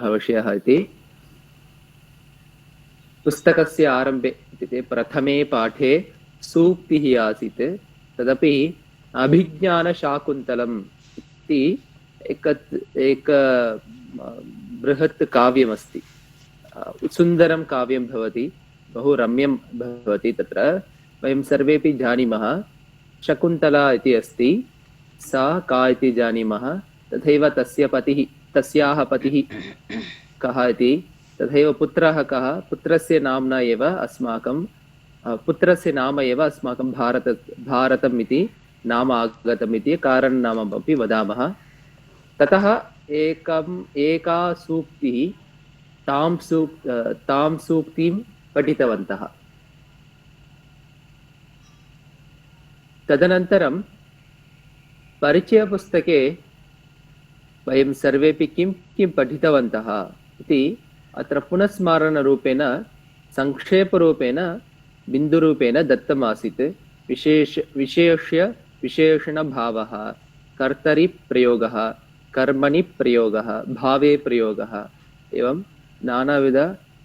विषयः इति पुस्तकस्य आरम्भे इत्युक्ते प्रथमे पाठे सूक्तिः आसीत्। तदपि अभिज्ञानशाकुन्तलम् इति एक बृहत् काव्यमस्ति। सुन्दरं काव्यं भवति, बहु रम्यं भवति। तत्र वयं सर्वेपि जानीमः, शकुन्तला इति अस्ति, सा का इति जानीमः। तथैव तस्याः पतिः कः इति, तथैव पुत्रः कः, पुत्रस्य नाम एव अस्माकं भारतम् इति नाम आगतम् इति कारणनाममपि वदामः। ततः एका सूक्तिः, तां सूक्तिं पठितवन्तः। तदनन्तरं परिचयपुस्तके वयं सर्वेपि किं पठितवन्तः इति अत्र पुनस्मारणरूपेण, संक्षेपरूपेण, बिन्दुरूपेण दत्तमासीत्। विशेषणभावः, कर्तरि प्रयोगः, कर्मणि प्रयोगः, भावे प्रयोगः, एवं नानाविध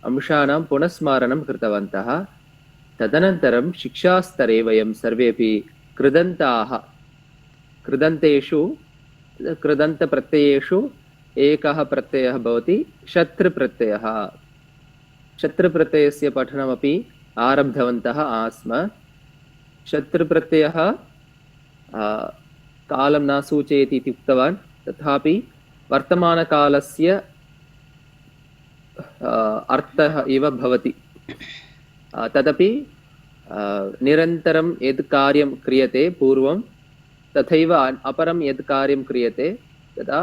अंशानां पुनस्मारणं कृतवन्तः। तदनन्तरं शिक्षास्तरे वयं सर्वेपि कृदन्तप्रत्ययेषु एकः प्रत्ययः भवति, शत्रुप्रत्ययः। शत्रुप्रत्ययस्य पठनमपि आरब्धवन्तः आस्म। शत्रुप्रत्ययः कालं न सूचयति इति उक्तवान्, तथापि वर्तमानकालस्य अर्थः इव भवति। तदपि निरन्तरं यद् कार्यं क्रियते पूर्वं, तथैव अपरं यद् कार्यं क्रियते तदा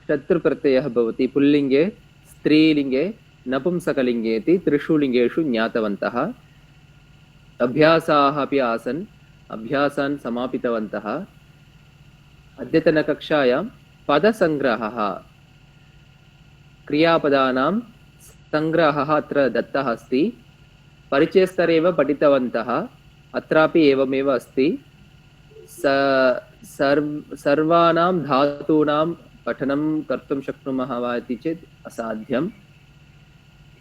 शत्रुप्रत्ययः भवति। पुल्लिङ्गे, स्त्रीलिङ्गे, नपुंसकलिङ्गे इति त्रिषु लिङ्गेषु ज्ञातवन्तः। अभ्यासाः अपि आसन्, अभ्यासान् समापितवन्तः। अद्यतनकक्षायां पदसङ्ग्रहः, क्रियापदानां सङ्ग्रहः अत्र दत्तः अस्ति। परिचयस्तरे एव पठितवन्तः, अत्रापि एवमेव अस्ति। सर्वाणां धातूनां पठनं कर्तुं शक्नुमः वा इति चेत् असाध्यं।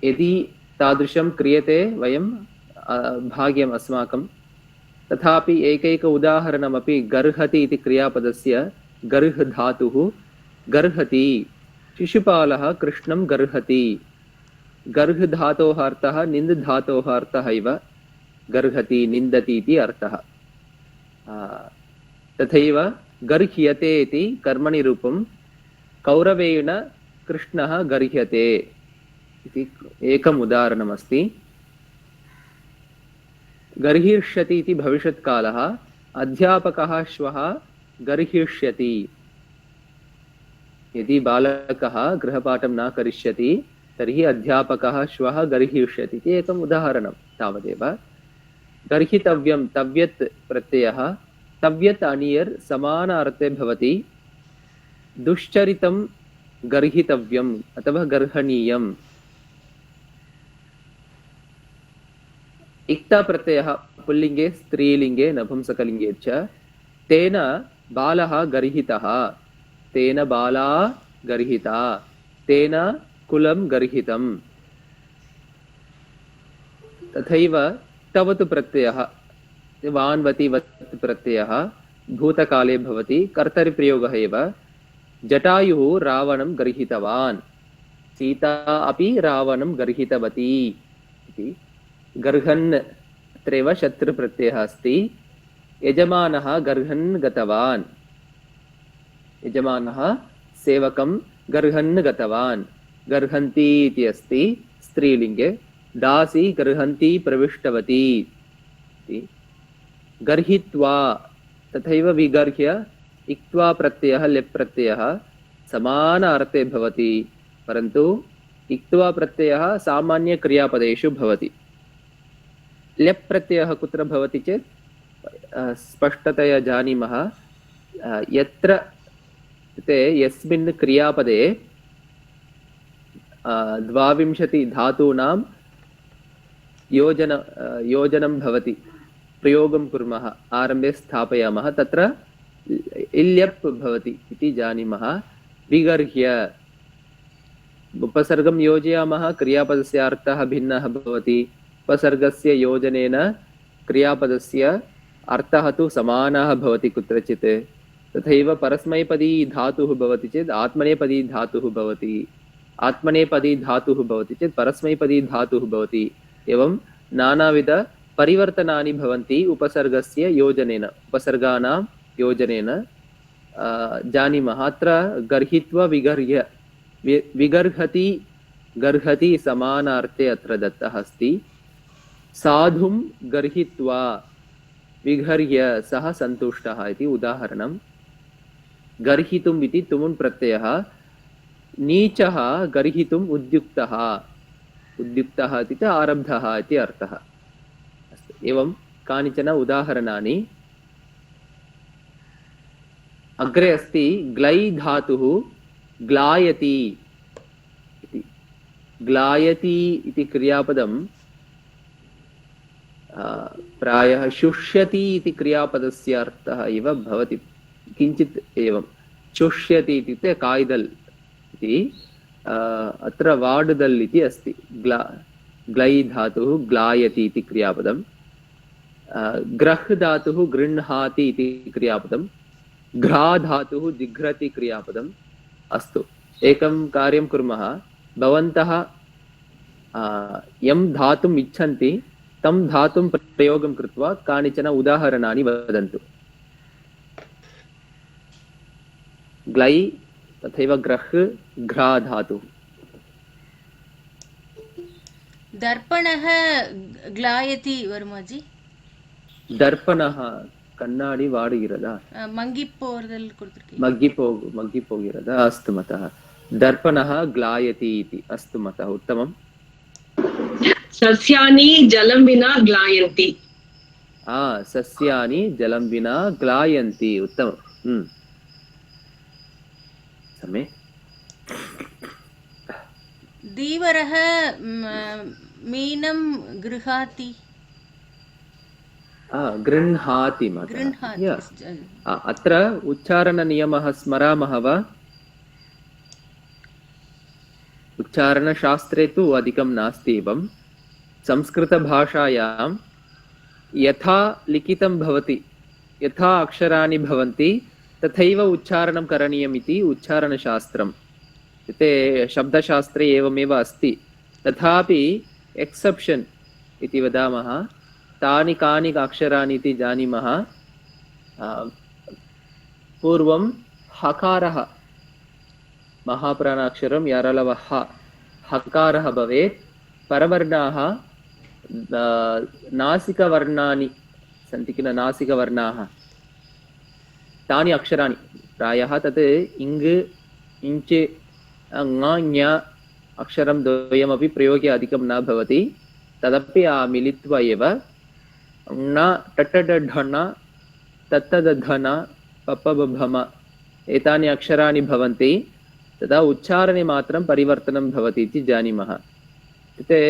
यदि तादृशं क्रियते वयं भाग्यम् अस्माकं। तथापि एकैक उदाहरणमपि, गर्हति इति क्रियापदस्य गर्ह धातुः, गर्हति, शिशुपालः कृष्णं गर्हति। गर्ह धातोः अर्थः निन्द धातोः अर्थः इव, गर्हति, निन्दति इति अर्थः। तथैव गर्ह्यते इति कर्मणि रूपं, कौरवेण कृष्णः गर्ह्यते इति एकम् उदाहरणमस्ति। गर्हिष्यति इति भविष्यत्कालः, अध्यापकः श्वः गर्हिष्यति। यदि बालकः गृहपाठं न करिष्यति तर्हि अध्यापकः श्वः गर्हिष्यति इति एकम् उदाहरणं तावदेव। गर्हितव्यं, तव्यत् प्रत्ययः, तव्यत् अनियर् समान अर्थे भवति। दुश्चरितं गर्हितव्यम् अथवा गर्हणीयम्। इक्तप्रत्ययः पुल्लिङ्गे, स्त्रीलिङ्गे, नपुंसकलिङ्गे च। तेन बालः गर्हितः, तेन बाला गर्हिता, तेन कुलं गर्हितम्। तथैव तवतु प्रत्ययः, वान्वति वत् प्रत्ययः भूतकाले भवति, कर्तरिप्रयोगः एव। जटायुः रावणं गर्हितवान्, सीता अपि रावणं गर्हितवती इति। गर्हन् अत्रैव शत्रुप्रत्ययः अस्ति। यजमानः गर्हन् गतवान्, यजमानः सेवकं गर्हन् गतवान्। गर्हन्ति इति अस्ति स्त्रीलिङ्गे। दासी गर्हन्ति प्रविष्टवती इति। गर्हित्वा, तथैव विगर्ह्य इक्त्वा प्रत्ययः, लेप् प्रत्ययः समान अर्थे भवति, परन्तु इक्त्वा प्रत्ययः सामान्यक्रियापदेषु भवति। लेप् प्रत्ययः कुत्र भवति चेत् स्पष्टतया जानीमः। यत्र यस्मिन् क्रियापदे 22 धातूनां योजनं भवति, प्रयोगं कुर्मः, आरम्भे स्थापयामः, तत्र इल्यप् भवति इति जानीमः। विगर्ह्य, उपसर्गं योजयामः क्रियापदस्य अर्थः भिन्नः भवति, उपसर्गस्य योजनेन क्रियापदस्य अर्थः तु समानः भवति कुत्रचित्। तथैव परस्मैपदी धातुः भवति चेत् आत्मनेपदी धातुः भवति, आत्मनेपदी धातुः भवति चेत् परस्मैपदी धातुः भवति। एवं नानाविध परिवर्तनानि भवन्ति उपसर्गस्य योजनेन, उपसर्गाणां योजनेन। जानीमः अत्र गर्हित्वा विगर्ह्य, विगर्हति गर्हति समानार्थे अत्र दत्तः अस्ति। साधुं गर्हित्वा विगर्ह्य सः सन्तुष्टः इति उदाहरणं। गर्हितुम् इति तुमुन् प्रत्ययः, नीचः गर्हितुम् उद्युक्तः, उद्युक्तः इति आरब्धः इति अर्थः। अस्तु, एवं कानिचन उदाहरणानि। अग्रे अस्ति ग्लै धातुः ग्लायति इति। ग्लायति इति क्रियापदं प्रायः शुष्यति इति क्रियापदस्य अर्थः इव भवति, किञ्चित् एवं। शुष्यति इत्युक्ते काय्दल् इति, अत्र वाडुदल् इति अस्ति। ग्लै धातुः ग्लायति इति क्रियापदं। ग्रह् धातुः गृह्णाति इति क्रियापदं। घ्रा धातुः जिघ्रति क्रियापदम्। अस्तु, एकं कार्यं कुर्मः। भवन्तः यं धातुम् इच्छन्ति तं धातुं प्रयोगं कृत्वा कानिचन उदाहरणानि वदन्तु। ग्लै तथैव ग्रह् घ्रा धातुः। दर्पणः ग्लायति वर्माजी। दर्पणः कन्नाडि वाडुगिरदा, मङ्गि पोर्दल् कुडुत्तिरुक्कीங்க, मग्गि पोगिरदा। अस्तु मतः, दर्पणः ग्लायति इति। अस्तु मतः, उत्तमम्। सस्यानि जलं विना ग्लायन्ति। सस्यानि जलं विना ग्लायन्ति, उत्तमम्। सम्यक्। धीवरः मीनं गृहाति। गृह्णाति मतः। अत्र उच्चारणनियमः स्मरामः वा? उच्चारणशास्त्रे तु अधिकं नास्ति। एवं संस्कृतभाषायां यथा लिखितं भवति, यथा अक्षराणि भवन्ति तथैव उच्चारणं करणीयम् इति उच्चारणशास्त्रम्। इत्युक्ते शब्दशास्त्रे एवमेव अस्ति। तथापि एक्सेप्शन् इति वदामः, तानि कानि अक्षराणि इति जानीमः। पूर्वं हकारः, महाप्राणाक्षरं यारलवः हकारः भवेत्। परवर्णाः नासिकवर्णानि सन्ति किल, नासिकवर्णाः, तानि अक्षराणि प्रायः तत् इङ् इञ्च ङ ञ अक्षरं द्वयमपि प्रयोगे अधिकं न भवति। तदपि मिलित्वा एव ण टटडढण तत्तदधन पपबभम एतानि अक्षराणि भवन्ति। तदा उच्चारणे मात्रं परिवर्तनं भवति इति जानीमः। इत्युक्ते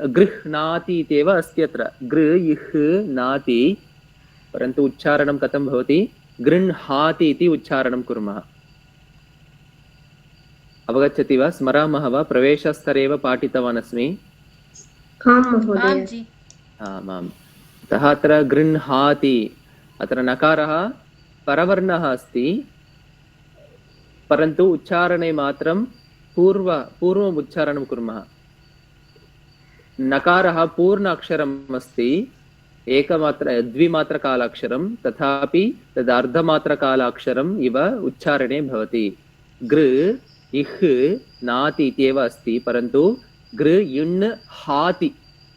गृह्णाति इत्येव अस्ति अत्र, गृह्णाति, परन्तु उच्चारणं कथं भवति? गृह्णाति इति उच्चारणं कुर्मः। अवगच्छति वा? स्मरामः वा? प्रवेशस्तरे एव पाठितवान् अस्मि। आमाम्। अतः अत्र गृह्णाति, अत्र नकारः परवर्णः अस्ति, परन्तु उच्चारणे मात्रं पूर्वम् उच्चारणं कुर्मः। नकारः पूर्ण अक्षरम् अस्ति, द्विमात्रकालाक्षरं, तथापि तद् अर्धमात्रकालाक्षरम् इव उच्चारणे भवति। गृ इह् नाति इत्येव अस्ति, परन्तु गृ युण् हाति,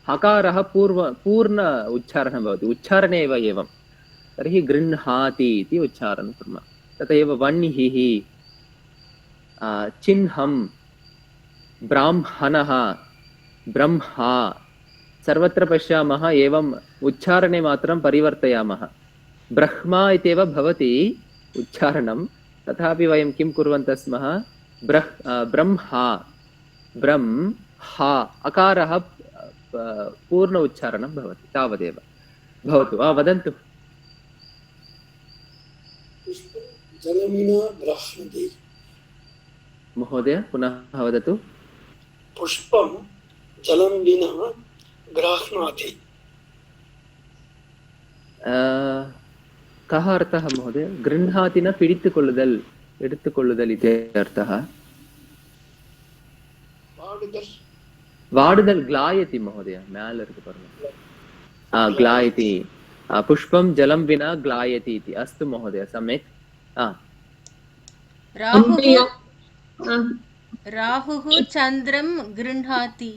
हकारः पूर्ण उच्चारणं भवति, उच्चारणे एव एवं। तर्हि गृह्णाति इति उच्चारणं कुर्मः। तथैव वह्निः, चिह्नं, ब्राह्मणः, ब्रह्मा, सर्वत्र पश्यामः एवम् उच्चारणे मात्रं परिवर्तयामः। ब्रह्मा इत्येव भवति उच्चारणं, तथापि वयं किं कुर्वन्तः स्मः? ब्रह्मा, ब्रह्मा, अकारः पूर्ण उच्चारणं भवति, तावदेव। भवतु, वदन्तु। महोदय पुनः वदतु। पुष्पं जलं विना गृह्णाति। कः अर्थः महोदय? गृह्णाति न पिडितुकोल्लुदल्, एडुत्तुकोल्लुदल् इति अर्थः। वाडुदल् ग्लायति महोदय, मेल इरुक्कु पारुंगा। ग्लायति, पुष्पं जलं विना ग्लायति इति। अस्तु महोदय, सम्यक्। राहुः चन्द्रं गृह्णाति।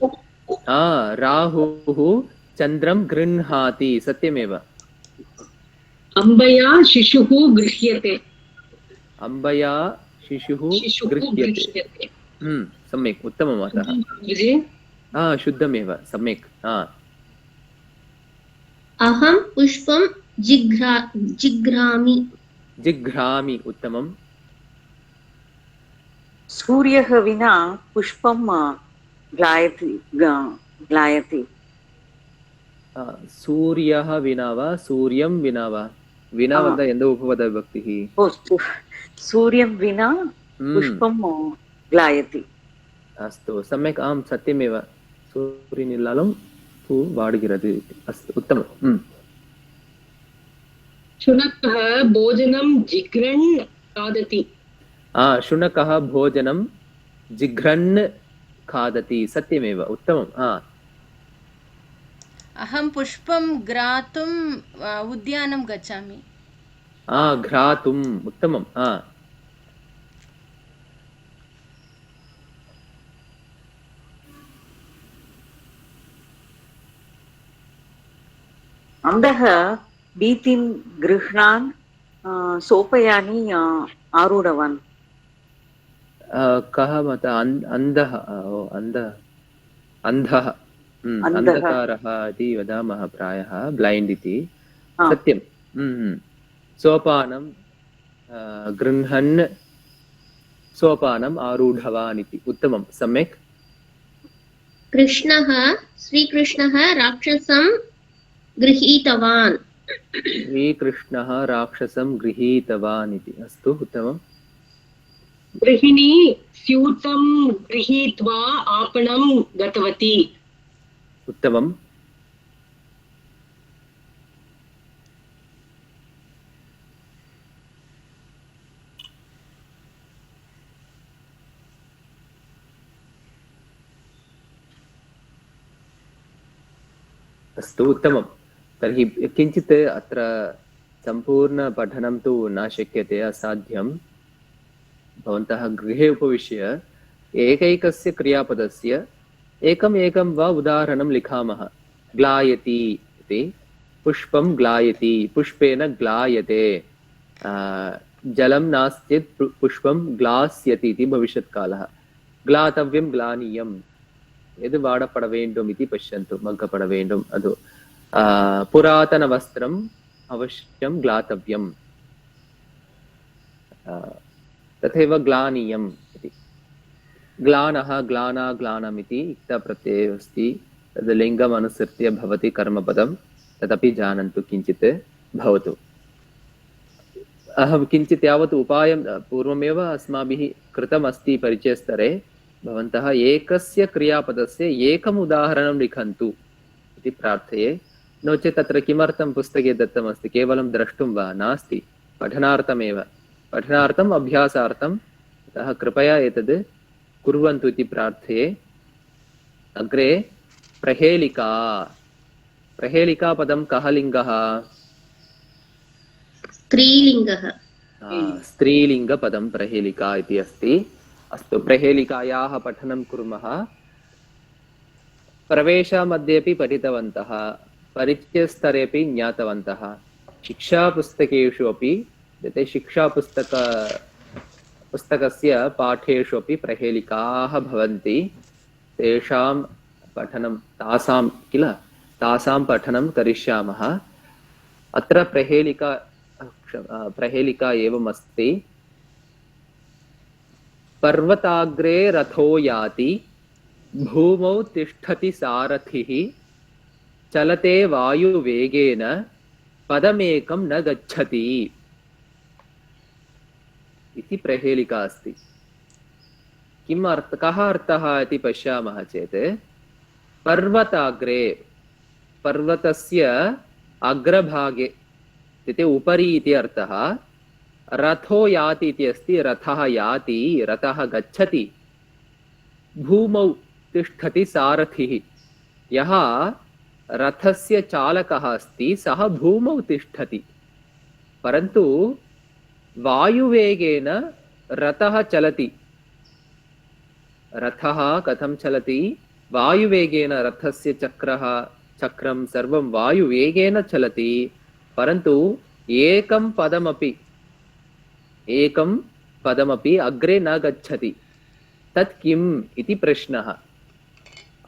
राहुः चन्द्रं गृह्णाति, सत्यमेव। अम्बया शिशुः गृह्यते। अम्बया शिशुः गृह्यते। सम्यक्, उत्तमम्। अतः शुद्धमेव, सम्यक्। अहं पुष्पं जिघ्रामि। जिघ्रामि, उत्तमम्। सूर्यः विना पुष्पं ग्लायति। सूर्यः विना वा सूर्यं विना वा? विना वद एन्द उपपद विभक्तिः? सूर्यं विना पुष्पं ग्लायति। अस्तु, सम्यक्। आम्, सत्यमेव। सूर्यनिल्लालं पू वाडुगिरदु। अस्तु, उत्तमम्। शुनकः भोजनं जिघ्रन् खादति। शुनकः भोजनं जिघ्रन् खादति, सत्यमेव, उत्तमम्। अहं पुष्पं घ्रातुम् उद्यानं गच्छामि। घ्रातुम्, उत्तमम्। अन्धः भीतिं गृह्णान् सोपयानि आरूढवान्। कः मत? अन्धः, अन्धः, अन्धकारः इति वदामः प्रायः, ब्लैण्ड् इति। सत्यं। सोपानं गृह्णन् सोपानम् आरूढवान् इति। उत्तमं, सम्यक्। श्रीकृष्णः राक्षसं गृहीतवान्। श्रीकृष्णः राक्षसं गृहीतवान् इति। अस्तु, उत्तमम्। गृहिणी स्यूतं गृहीत्वा आपणं गतवती। उत्तमम्। अस्तु, उत्तमं। तर्हि किञ्चित् अत्र सम्पूर्णपठनं तु न शक्यते, असाध्यं। भवन्तः गृहे उपविश्य एकैकस्य क्रियापदस्य एकम् एकं वा उदाहरणं लिखामः। ग्लायति इति, पुष्पं ग्लायति, पुष्पेन ग्लायते। जलं नास्ति चेत् पुष्पं ग्लास्यति इति भविष्यत्कालः। ग्लातव्यं, ग्लानीयं, यद् वाडपड वेण्डुम् इति पश्यन्तु, मग्गपड वेण्डुम्। अदु पुरातनवस्त्रम् अवश्यं ग्लातव्यम्। तथैव ग्लानीयम् इति। ग्लानः, ग्लाना, ग्लानम् इति इक्तप्रत्ययो अस्ति। तद् लिङ्गम् अनुसृत्य भवति कर्मपदं, तदपि जानन्तु किञ्चित् भवतु। अहं किञ्चित् यावत् उपायं पूर्वमेव अस्माभिः कृतमस्ति परिचयस्तरे। भवन्तः एकस्य क्रियापदस्य एकम् उदाहरणं लिखन्तु इति प्रार्थये। नो चेत् तत्र किमर्थं पुस्तके दत्तमस्ति? केवलं द्रष्टुं वा? नास्ति, पठनार्थमेव, पठनार्थम्, अभ्यासार्थम्। अतः कृपया एतद् कुर्वन्तु इति प्रार्थये। अग्रे प्रहेलिका। प्रहेलिका पदं कः लिङ्गः? स्त्रीलिङ्गः। स्त्रीलिङ्गपदं प्रहेलिका इति अस्ति। अस्तु, प्रहेलिकायाः पठनं कुर्मः। प्रवेशमध्येपि पठितवन्तः, परिचयस्तरेपि ज्ञातवन्तः। शिक्षापुस्तकेषु अपि, यते पुस्तकस्य पाठेषु अपि प्रहेलिकाः भवन्ति। तेषां पठनं, तासां किल, तासां पठनं करिष्यामः। अत्र प्रहेलिका एवमस्ति। पर्वताग्रे रथो याति, भूमौ तिष्ठति सारथिः, चलते वायुवेगेन, पदमेकं न गच्छति इति प्रहेलिका अस्ति। कः अर्थः इति पश्यामः चेत् पर्वताग्रे पर्वतस्य अग्रभागे इत्युक्ते उपरि इति अर्थः रथो याति इति अस्ति रथः याति रथः गच्छति भूमौ तिष्ठति सारथिः यः रथस्य चालकः अस्ति सः भूमौ तिष्ठति परन्तु वायुवेगेन रथः चलति रथः कथं चलति वायुवेगेन रथस्य चक्रं सर्वं वायुवेगेन चलति परन्तु एकं पदमपि अग्रे न गच्छति तत् किम् इति प्रश्नः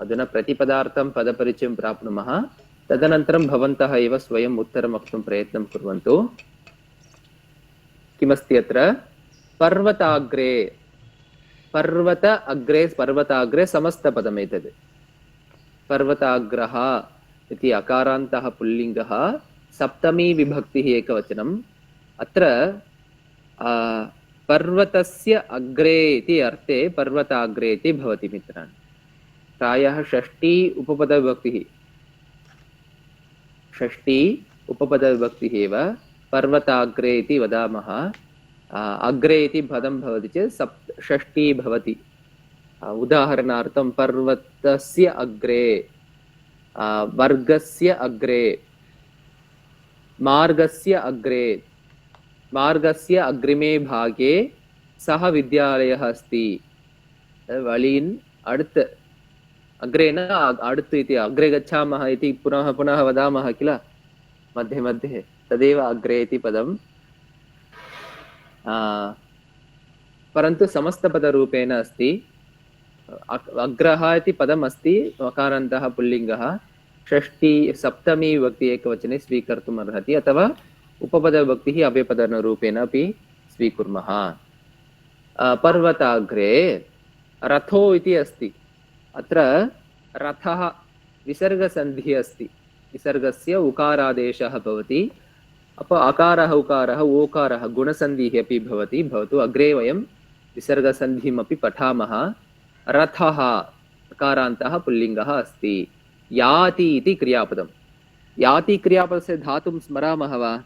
अधुना प्रतिपदार्थं पदपरिचयं प्राप्नुमः तदनन्तरं भवन्तः एव स्वयम् उत्तरं वक्तुं प्रयत्नं कुर्वन्तु किमस्ति अत्र पर्वताग्रे पर्वताग्रे समस्तपदम् एतद् पर्वताग्रः इति अकारान्तः पुल्लिङ्गः सप्तमी विभक्तिः एकवचनम् अत्र पर्वतस्य अग्रे इति अर्थे पर्वताग्रे इति भवति मित्राणि प्रायः षष्ठी उपपदविभक्तिः एव पर्वताग्रे इति वदामः अग्रे इति पदं भवति चेत् षष्ठी भवति उदाहरणार्थं पर्वतस्य अग्रे वर्गस्य अग्रे मार्गस्य अग्रिमे भागे सः विद्यालयः अस्ति वळिन् अडुत् अग्रे न अडुत् इति अग्रे गच्छामः इति पुनः पुनः वदामः किल मध्ये मध्ये तदेव अग्रे इति पदं परन्तु समस्तपदरूपेण अस्ति अग्रः इति पदम् अस्ति अकारान्तः पुल्लिङ्गः षष्ठी सप्तमी विभक्ति एकवचने स्वीकर्तुम् अर्हति अथवा उपपदविभक्तिः अव्यपदरूपेण अपि स्वीकुर्मः पर्वताग्रे रथो इति अस्ति अत्र रथः विसर्गसन्धिः अस्ति विसर्गस्य उकारादेशः भवति अकारः उकारः ओकारः गुणसन्धिः अपि भवति भवतु अग्रे वयं विसर्गसन्धिमपि पठामः रथः अकारान्तः पुल्लिङ्गः अस्ति याति इति क्रियापदं याति क्रियापदस्य धातुं स्मरामः वा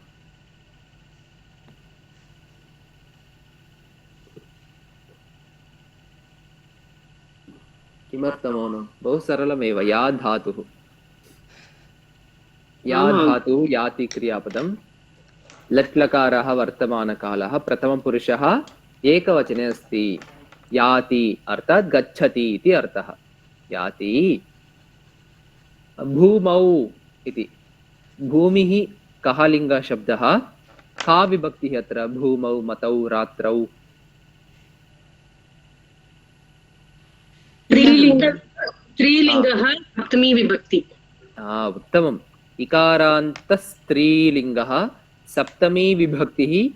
किमर्थं बहु सरलमेव या धातुः याति क्रियापदं लट्लकारः वर्तमानकालः प्रथमपुरुषः एकवचने अस्ति याति अर्थात् गच्छति इति अर्थः याति भूमौ इति भूमिः कः लिङ्गशब्दः का विभक्तिः अत्र भूमौ मतौ रात्रौ स्त्रीलिङ्गः सप्तमी विभक्ति उत्तमम् इकारान्तस्त्रीलिङ्गः सप्तमी विभक्तिः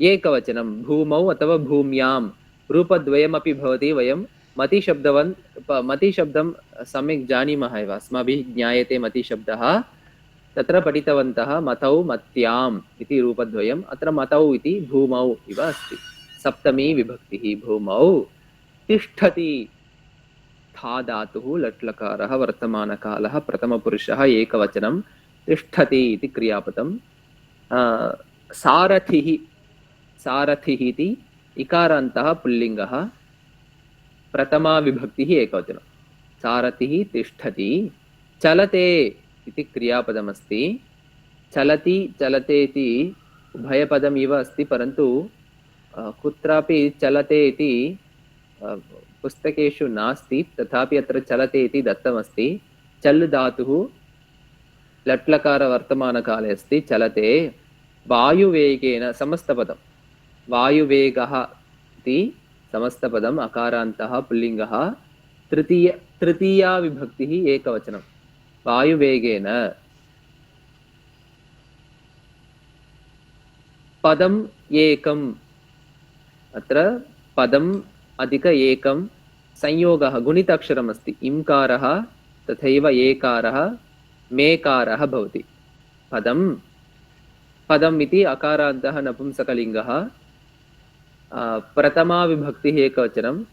एकवचनं भूमौ अथवा भूम्यां रूपद्वयमपि भवति वयं मतिशब्दं सम्यक् जानीमः एव अस्माभिः ज्ञायते मतिशब्दः तत्र पठितवन्तः मतौ मत्याम् इति रूपद्वयम् अत्र मतौ इति भूमौ इव अस्ति सप्तमी विभक्तिः भूमौ तिष्ठति था धातुः लट्लकारः वर्तमानकालः प्रथमपुरुषः एकवचनं तिष्ठति इति क्रियापदं सारथिः इति इकारान्तः पुल्लिङ्गः प्रथमा विभक्तिः एकवचनं सारथिः तिष्ठति चलते इति क्रियापदमस्ति चलति चलते इति उभयपदम् इव अस्ति परन्तु कुत्रापि चलते इति पुस्तकेषु नास्ति तथापि अत्र चलते इति दत्तमस्ति चल् धातुः लट्लकारवर्तमानकाले अस्ति चलते वायुवेगेन समस्तपदं वायुवेगः इति समस्तपदम् अकारान्तः पुल्लिङ्गः तृतीया विभक्तिः एकवचनं वायुवेगेन पदम् एकम् अत्र पदम् अधिक एकं संयोगः गुणिताक्षरमस्ति इम्कारः तथैव एकारः मेकारः भवति पदम् इति अकारान्तः नपुंसकलिङ्गः प्रथमा विभक्तिः एकवचनम्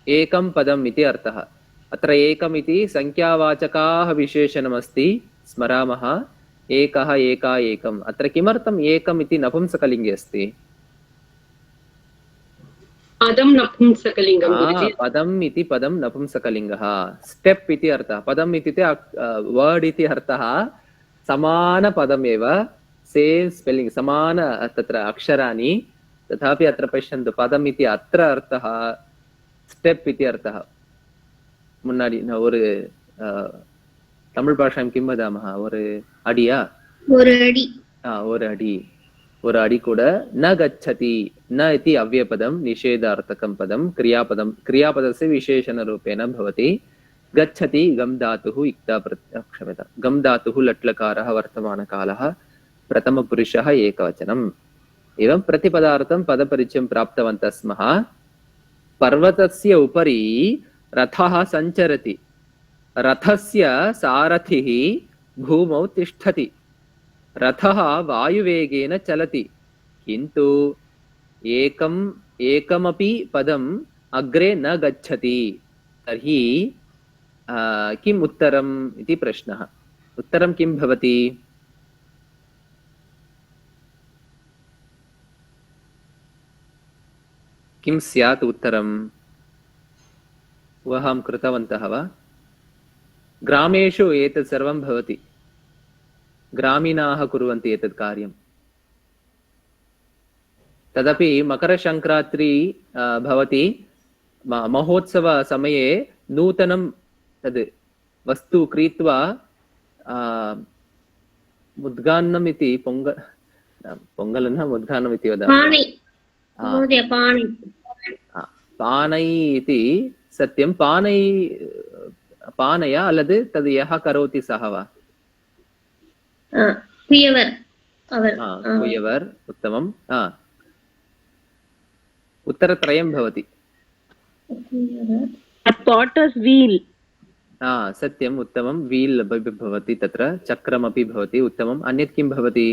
एकं पदम् इति अर्थः। अत्र एकम् इति संख्यावाचकाः विशेषणमस्ति, स्मरामः। एकः एका एकम्। अत्र किमर्थम् एकम् इति नपुंसकलिङ्गे अस्ति? पदं नपुंसकलिङ्गं गुरुजी। पदम् इति पदं नपुंसकलिङ्गः। स्टेप् इति अर्थः। पदम् इत्युक्ते वर्ड् इति अर्थः। समानपदमेव, सेम् स्पेल्लिङ्ग्, समान तत्र अक्षराणि। तथापि अत्र पश्यन्तु, पदम् इति अत्र अर्थः स्टेप् इति अर्थः। मुन्नाडि ஒரு தமிழ் பாஷாयां किं वदामः? ஒரு अडिया, ஒரு அடி. ஒரு अडि, ஒரு अडि கூட न गच्छति। न इति अव्ययपदं, निषेधार्थकं पदं, क्रियापदस्य विशेषणरूपेण भवति। गच्छति गम धातुः इक्ता क्षम्यतां, गम धातुः लट्लकारः वर्तमानकालः, प्रथमपुरुषः एकवचनम्। एवं प्रतिपदार्थं पदपरिचयं प्राप्तवन्तः स्मः। पर्वतस्य उपरि रथः सञ्चरति। रथस्य सारथिः भूमौ तिष्ठति। रथः वायुवेगेन चलति, किन्तु एकमपि पदम् अग्रे न गच्छति। तर्हि किम् उत्तरम् इति प्रश्नः। उत्तरं किं भवति? किं स्यात् उत्तरम्? ऊहां कृतवन्तः वा? ग्रामेषु एतत् सर्वं भवति। ग्रामीणाः कुर्वन्ति एतत् कार्यं। तदपि मकरसङ्क्रान्ति भवति, महोत्सवसमये नूतनं तद् वस्तु क्रीत्वा मुद्गान्नम् इति पोङ्गल् न मुद्गान्नम् इति वदामः। पानै इति सत्यं। पानय அல்லது तद् यः करोति सः वा? कुयवर्। उत्तमम्। उत्तरत्रयं भवति। सत्यम्, उत्तमं। व्हील् भवति, तत्र चक्रमपि भवति। उत्तमम्। अन्यत् किं भवति?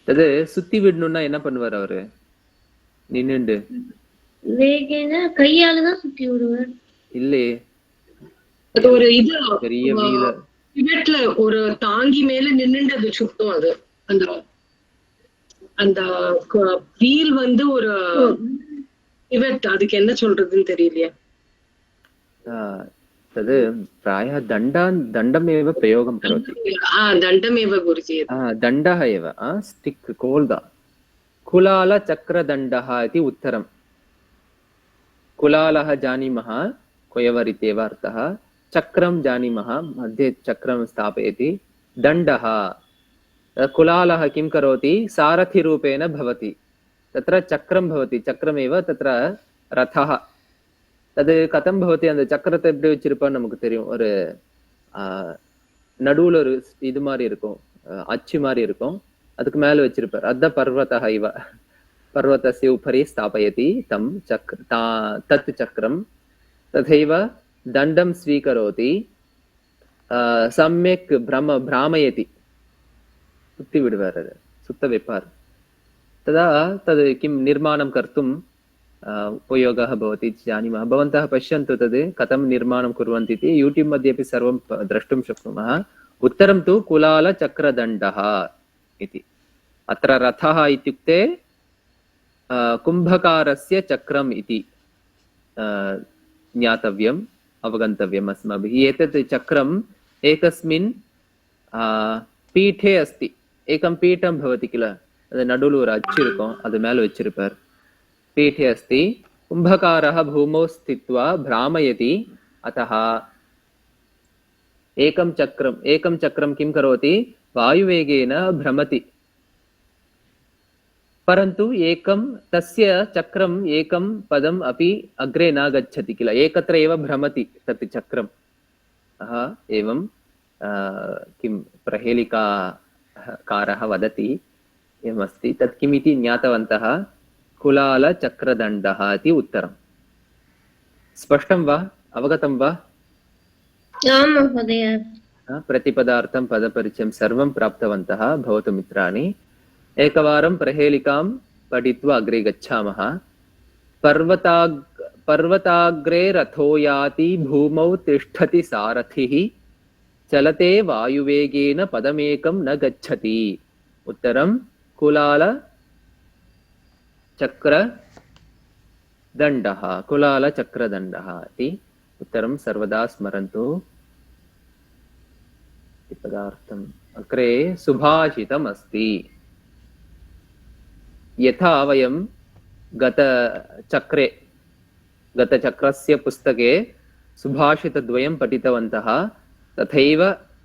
तद् சுத்தி விடணும்னா என்ன பண்ணுவார் அவரு? நின்னுண்டு வேகேன கையால தான் சுத்தி விடுவார். இல்லே, அது ஒரு இது பெரிய வீல பிவட்ல ஒரு தாங்கி மேல நின்னுண்டு அது சுத்தும். அது அந்த அந்த வீல் வந்து ஒரு பிவட், அதுக்கு என்ன சொல்றதுன்னு தெரியலையே. तद् प्रायः दण्डमेव प्रयोगं करोति। दण्डमेव गुरुजी। दण्डः एव, स्टिक्, कोल्दा। कुलालचक्रदण्डः इति उत्तरम्। कुलालः जानीमः, कोयवर् इत्येव अर्थः। चक्रं जानीमः, मध्ये चक्रं स्थापयति। दण्डः, कुलालः किं करोति? सारथिरूपेण भवति। तत्र चक्रं भवति, चक्रमेव तत्र रथः। அது கதம் பவதி? அந்த சக்கரத்தை எப்படி வச்சிருப்பான்னு நமக்கு தெரியும். ஒரு நடுவுல ஒரு இது மாதிரி இருக்கும், அச்சு மாதிரி இருக்கும், அதுக்கு மேல வச்சிருப்பார். அத பர்வதः इव पर्वतस्य उपरि स्थापयति तं तत् चक्रं। तथैव दण्डं स्वीकरोति, सम्यक् भ्रामयति, सुत्ति विडुवार, सुत्त वेपार। तदा तद् किं निर्माणं कर्तुं उपयोगः भवति जानीमः। भवन्तः पश्यन्तु तद् कथं निर्माणं कुर्वन्ति इति। यूट्यूब् मध्ये अपि सर्वं द्रष्टुं शक्नुमः। उत्तरं तु कुलालचक्रदण्डः इति। अत्र रथः इत्युक्ते कुम्भकारस्य चक्रम् इति ज्ञातव्यम्, अवगन्तव्यम् अस्माभिः। एतत् चक्रम् एकस्मिन् पीठे अस्ति। एकं पीठं भवति किल, तद् नडुलु ஒரு அச்சு இருக்கும், அது மேல வச்சிருப்பார்। पीठे अस्ति। कुम्भकारः भूमौ स्थित्वा भ्रामयति, अतः एकं चक्रं किं करोति? वायुवेगेन भ्रमति। परन्तु तस्य चक्रम् एकं पदम् अपि अग्रे न गच्छति किल, एकत्र एव भ्रमति तत् चक्रम्। एवं किं प्रहेलिकाकारः वदति, एवमस्ति। तत् किमिति ज्ञातवन्तः? कुलालचक्रदण्डः इति उत्तरम्। स्पष्टं वा? अवगतं वा? आम् महोदय। प्रतिपदार्थं पदपरिचयं सर्वं प्राप्तवन्तः भवतु मित्राणि। एकवारं प्रहेलिकां पठित्वा अग्रे गच्छामः। पर्वताग्रे रथो याति भूमौ तिष्ठति सारथिः चलते वायुवेगेन पदमेकं न गच्छति। उत्तरं कुलाल चक्रदण्डः। कुलाल चक्रदण्डः इति उत्तरं सर्वदा स्मरन्तु। पदार्थम् अग्रे सुभाषितम् अस्ति। यथा वयं गतचक्रस्य पुस्तके सुभाषितद्वयं पठितवन्तः तथैव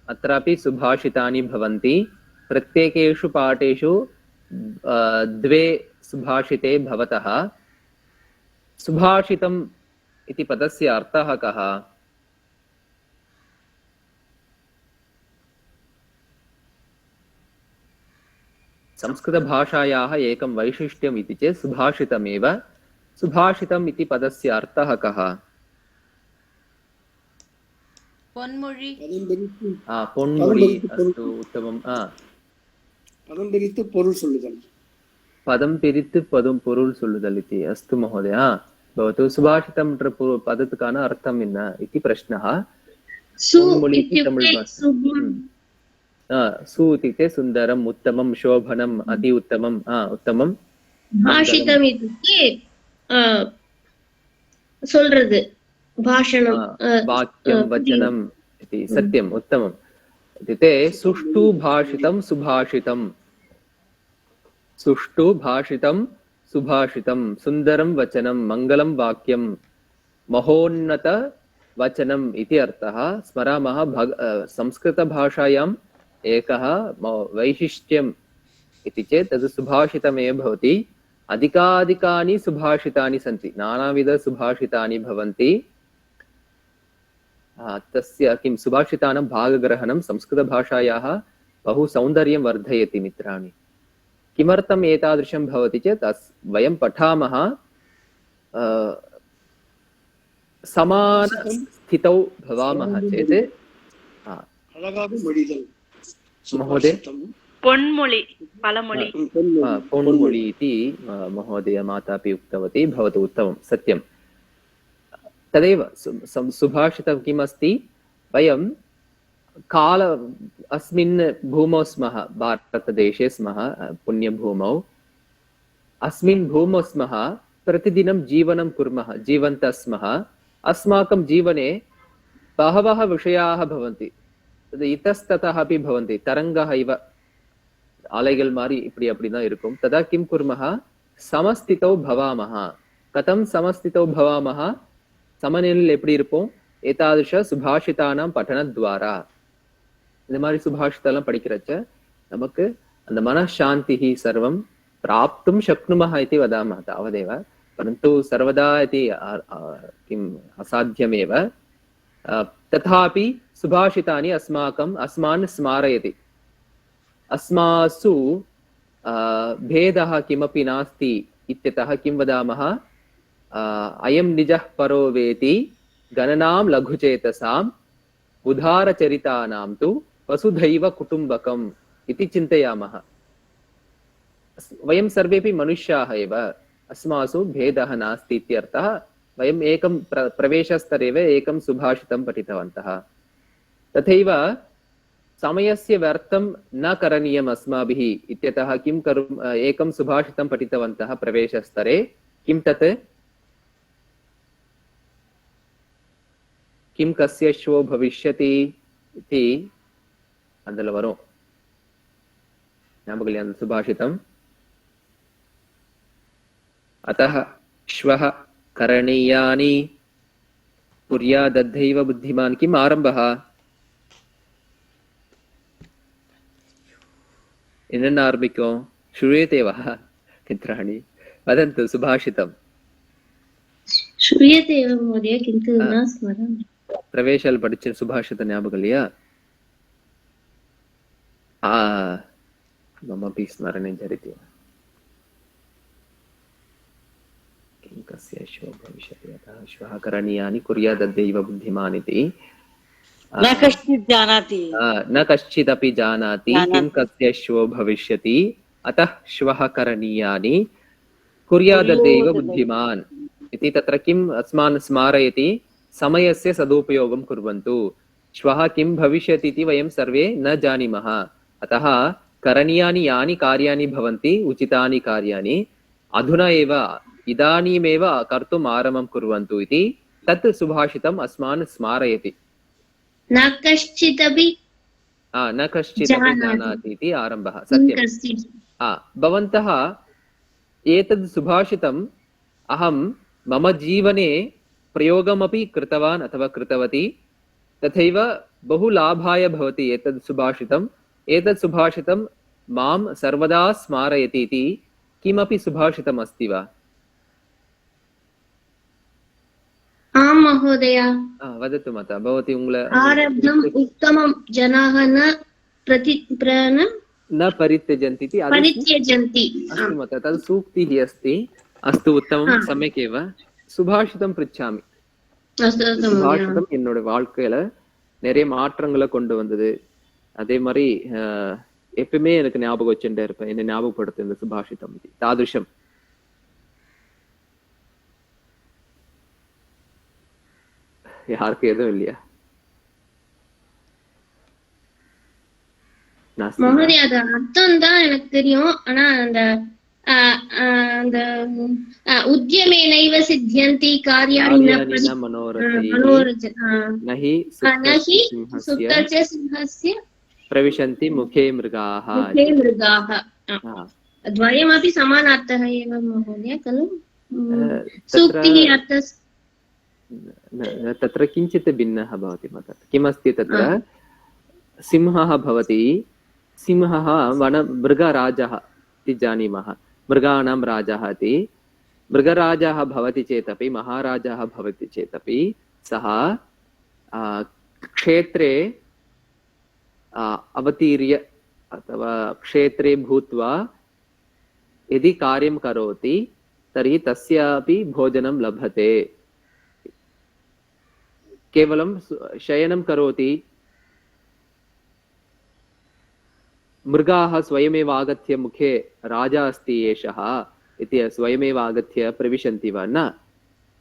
अत्रापि सुभाषितानि भवन्ति। प्रत्येकेषु पाठेषु द्वे सुभाषिते भवतः। सुभाषितम् इति पदस्य अर्थः कः? संस्कृतभाषायाः एकं वैशिष्ट्यम् इति चेत् सुभाषितमेव। सुभाषितम् इति पदस्य अर्थः कः? பொன்மொழி. பொன்மொழி अस्तु उत्तमम्। பதம் பிரித்து பொருள் சொல்லுதல். पदं पिरित्तु பொருள் சொல்லுதல் इति। अस्तु महोदय भवतु। सुभाषितम् पदत्कान अर्थम् इति प्रश्नः। सु इत्युक्ते सुन्दरम्, उत्तमं, शोभनम्, अति उत्तमम्, उत्तमं। भाषितम् इत्युक्ते சொல்றது भाषणं वाक्यं वचनम् इति। सत्यम्, उत्तमम्। इत्युक्ते सुष्ठु भाषितं सुभाषितं। सुष्ठु भाषितं सुभाषितं। सुन्दरं वचनं, मङ्गलं वाक्यं, महोन्नत वचनम् इति अर्थः। स्मरामः संस्कृतभाषायाम् एकः वैशिष्ट्यम् इति चेत् तद् सुभाषितमेव भवति। अधिकाधिकानि सुभाषितानि सन्ति, नानाविधसुभाषितानि भवन्ति। तस्य किं सुभाषितानां भागग्रहणं संस्कृतभाषायाः बहु सौन्दर्यं वर्धयति मित्राणि। किमर्थम् एतादृशं भवति चेत् वयं पठामः समानस्थितौ भवामः चेत् महोदय பொன்மொழி பழமொழி பொன்मொழि इति महोदय मातापि उक्तवती। भवतु, उत्तमं, सत्यं। तदेव सुभाषितं किम् अस्ति? वयं अस्मिन् भूमौ स्मः, भारतदेशे स्मः, पुण्यभूमौ। अस्मिन् भूमौ स्मः, प्रतिदिनं जीवनं कुर्मः, जीवन्तः स्मः। अस्माकं जीवने बहवः विषयाः भवन्ति, तद् इतस्ततः अपि भवन्ति। तरङ्गः इव அலைகள் மாதிரி இப்படி அப்படிதான் இருக்கும். तदा किं कुर्मः? समस्थितौ भवामः। कथं समस्थितौ भवामः? समनिலையில் எப்படி இருப்போம்? ஏதாதृश சுபாஷிதானாம் பठनद्वारा. இந்த மாதிரி சுபாஷிதெல்லாம் படிக்கிறச்ச நமக்கு அந்த मनःशान्तिः सर्वं प्राप्तुं शक्नुमः इति वदामः तावदेव। परन्तु सर्वदा इति किम् असाध्यमेव। तथापि सुभाषितानि अस्मान् स्मारयति। अस्मासु भेदः किमपि नास्ति इत्यतः किं वदामः? अयं निजः परो वेति गणनां लघुचेतसाम् उदारचरितानां तु वसुधैव कुटुम्बकम् इति चिन्तयामः। वयं सर्वेपि मनुष्याः एव, अस्मासु भेदः नास्ति इत्यर्थः। वयम् एकं प्रवेशस्तरेव एकं सुभाषितं पठितवन्तः। तथैव समयस्य व्यर्थं न करणीयम् अस्माभिः इत्यतः किं एकं सुभाषितं पठितवन्तः प्रवेशस्तरे। किं तत्? किं कस्य श्वो भविष्यति इति अदल वரும் ஞாபகம் இல்லையா அந்த சுபாஷிதம்? अतः श्वः करणीयानि कुर्यादद्धैव बुद्धिमान्। किम् आरम्भः? என்னென்ன ஆரம்பிக்கும்? श्रूयते वा मित्राणि? वदन्तु सुभाषितम्। श्रूयते एव महोदय, किन्तु न स्मरामि। प्रवेशाल् पठिच सुभाषित ஞாபகம் இல்லையா? ममपि स्मरणे झरिति। किं कस्य श्वो भविष्यति अतः श्वः करणीयानि कुर्यादद्यैव बुद्धिमान् इति। न कश्चित् जानाति न कश्चिदपि जानाति किं कस्य श्वो भविष्यति अतः श्वः करणीयानि कुर्याददेव बुद्धिमान् इति तत्र किम् अस्मान् स्मारयति समयस्य सदुपयोगं कुर्वन्तु श्वः किं भविष्यति इति वयं सर्वे न जानीमः अतः करणीयानि यानि कार्याणि भवन्ति उचितानि कार्याणि अधुना एव इदानीमेव कर्तुम् आरम्भं कुर्वन्तु इति तत् सुभाषितम् अस्मान् स्मारयति न कश्चिदपि न कश्चिदपि जानाति इति आरम्भः सत्यं भवन्तः एतद् सुभाषितम् अहं मम जीवने प्रयोगमपि कृतवान् अथवा कृतवती तथैव बहु लाभाय भवति एतद् सुभाषितं मां सर्वदा स्मारयति इति किमपि सुभाषितम् अस्ति वा आं महोदय वदतु माता भवती आरब्धम् उत्तमं जनाः न परित्यजन्ति इति परित्यजन्ति अस्तु माता तद् सूक्तिः अस्ति अस्तु उत्तमं सम्यक् एव சுபாஷிதம் பிரிச்சாமி சுபாஷிதம் என்னோட வாழ்க்கையில நிறைய மாற்றங்களை கொண்டு வந்தது அதே மாதிரி எப்பவுமே எனக்கு ஞாபகம் வச்சுட்டே இருப்பேன் என்ன ஞாபகப்படுத்து இந்த சுபாஷிதம் தாதுஷம் யாருக்கு எதுவும் இல்லையா மகோதயா அது அர்த்தம் தான் எனக்கு தெரியும் ஆனா அந்த அந்த உத்யமே நைவ சித்யந்தி கார்யாணி ந மனோரஜ நஹி சுப்தஸ்ய சிம்ஹஸ்ய பிரவிशन्ति मुखे मृगाः द्वयमपि समानार्थः एव महोदय खलु सूक्तिः अर्थः तत्र किञ्चित् भिन्नः भवति माता किमस्ति तत्र सिंहः भवति सिंहः मृगराजः इति जानीमः मृगाणां राजः इति मृगराजः भवति चेदपि महाराजः भवति चेदपि सः क्षेत्रे अवतीर्य अथवा क्षेत्रे भूत्वा यदि कार्यं करोति तर्हि तस्यापि भोजनं लभते केवलं शयनं करोति मृगाः स्वयमेव आगत्य मुखे राजा अस्ति एषः इति स्वयमेव आगत्य प्रविशन्ति वा न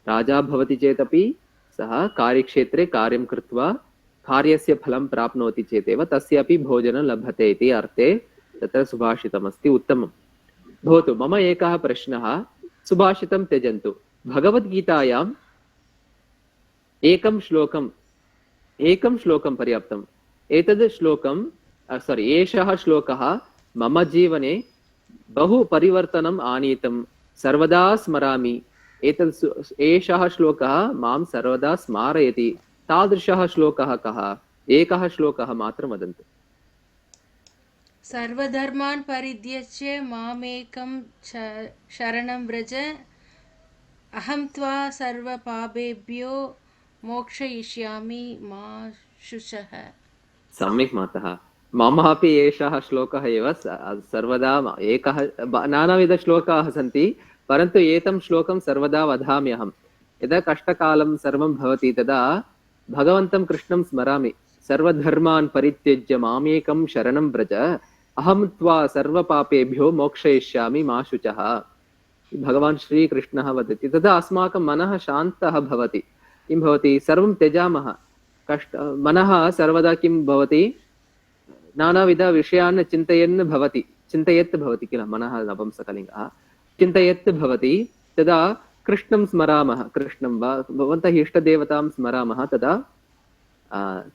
राजा भवति चेदपि सः कार्यक्षेत्रे कार्यं कृत्वा कार्यस्य फलं प्राप्नोति चेदेव तस्यापि भोजनं लभते इति अर्थे तत्र सुभाषितमस्ति उत्तमं भवतु मम एकः प्रश्नः सुभाषितं त्यजन्तु भगवद्गीतायाम् एकं श्लोकं पर्याप्तम् एतद् श्लोकं एषः श्लोकः मम जीवने बहु परिवर्तनम् आनीतं सर्वदा स्मरामि एषः श्लोकः मां सर्वदा स्मारयति तादृशः श्लोकः कः एकः श्लोकः मात्रं वदन्तु सर्वधर्मान् परित्यज्य मामेकं शरणं व्रज अहं त्वा सर्वपापेभ्यो मोक्षयिष्यामि मा शुचः सम्यक् मातः ममापि एषः श्लोकः एव सर्वदा एकः नानाविधश्लोकाः सन्ति परन्तु एतं श्लोकं सर्वदा वदामि अहं यदा कष्टकालं सर्वं भवति तदा भगवन्तं कृष्णं स्मरामि सर्वधर्मान् परित्यज्य मामेकं शरणं व्रज अहं त्वा सर्वपापेभ्यो मोक्षयिष्यामि मा शुचः भगवान् श्रीकृष्णः वदति तदा अस्माकं मनः शान्तः भवति किं भवति सर्वं त्यजामः मनः सर्वदा किं भवति नानाविधविषयान् चिन्तयत् भवति किल मनः नपुंसकलिङ्गः चिन्तयत् भवति तदा कृष्णं स्मरामः कृष्णं वा भवन्तः इष्टदेवतां स्मरामः तदा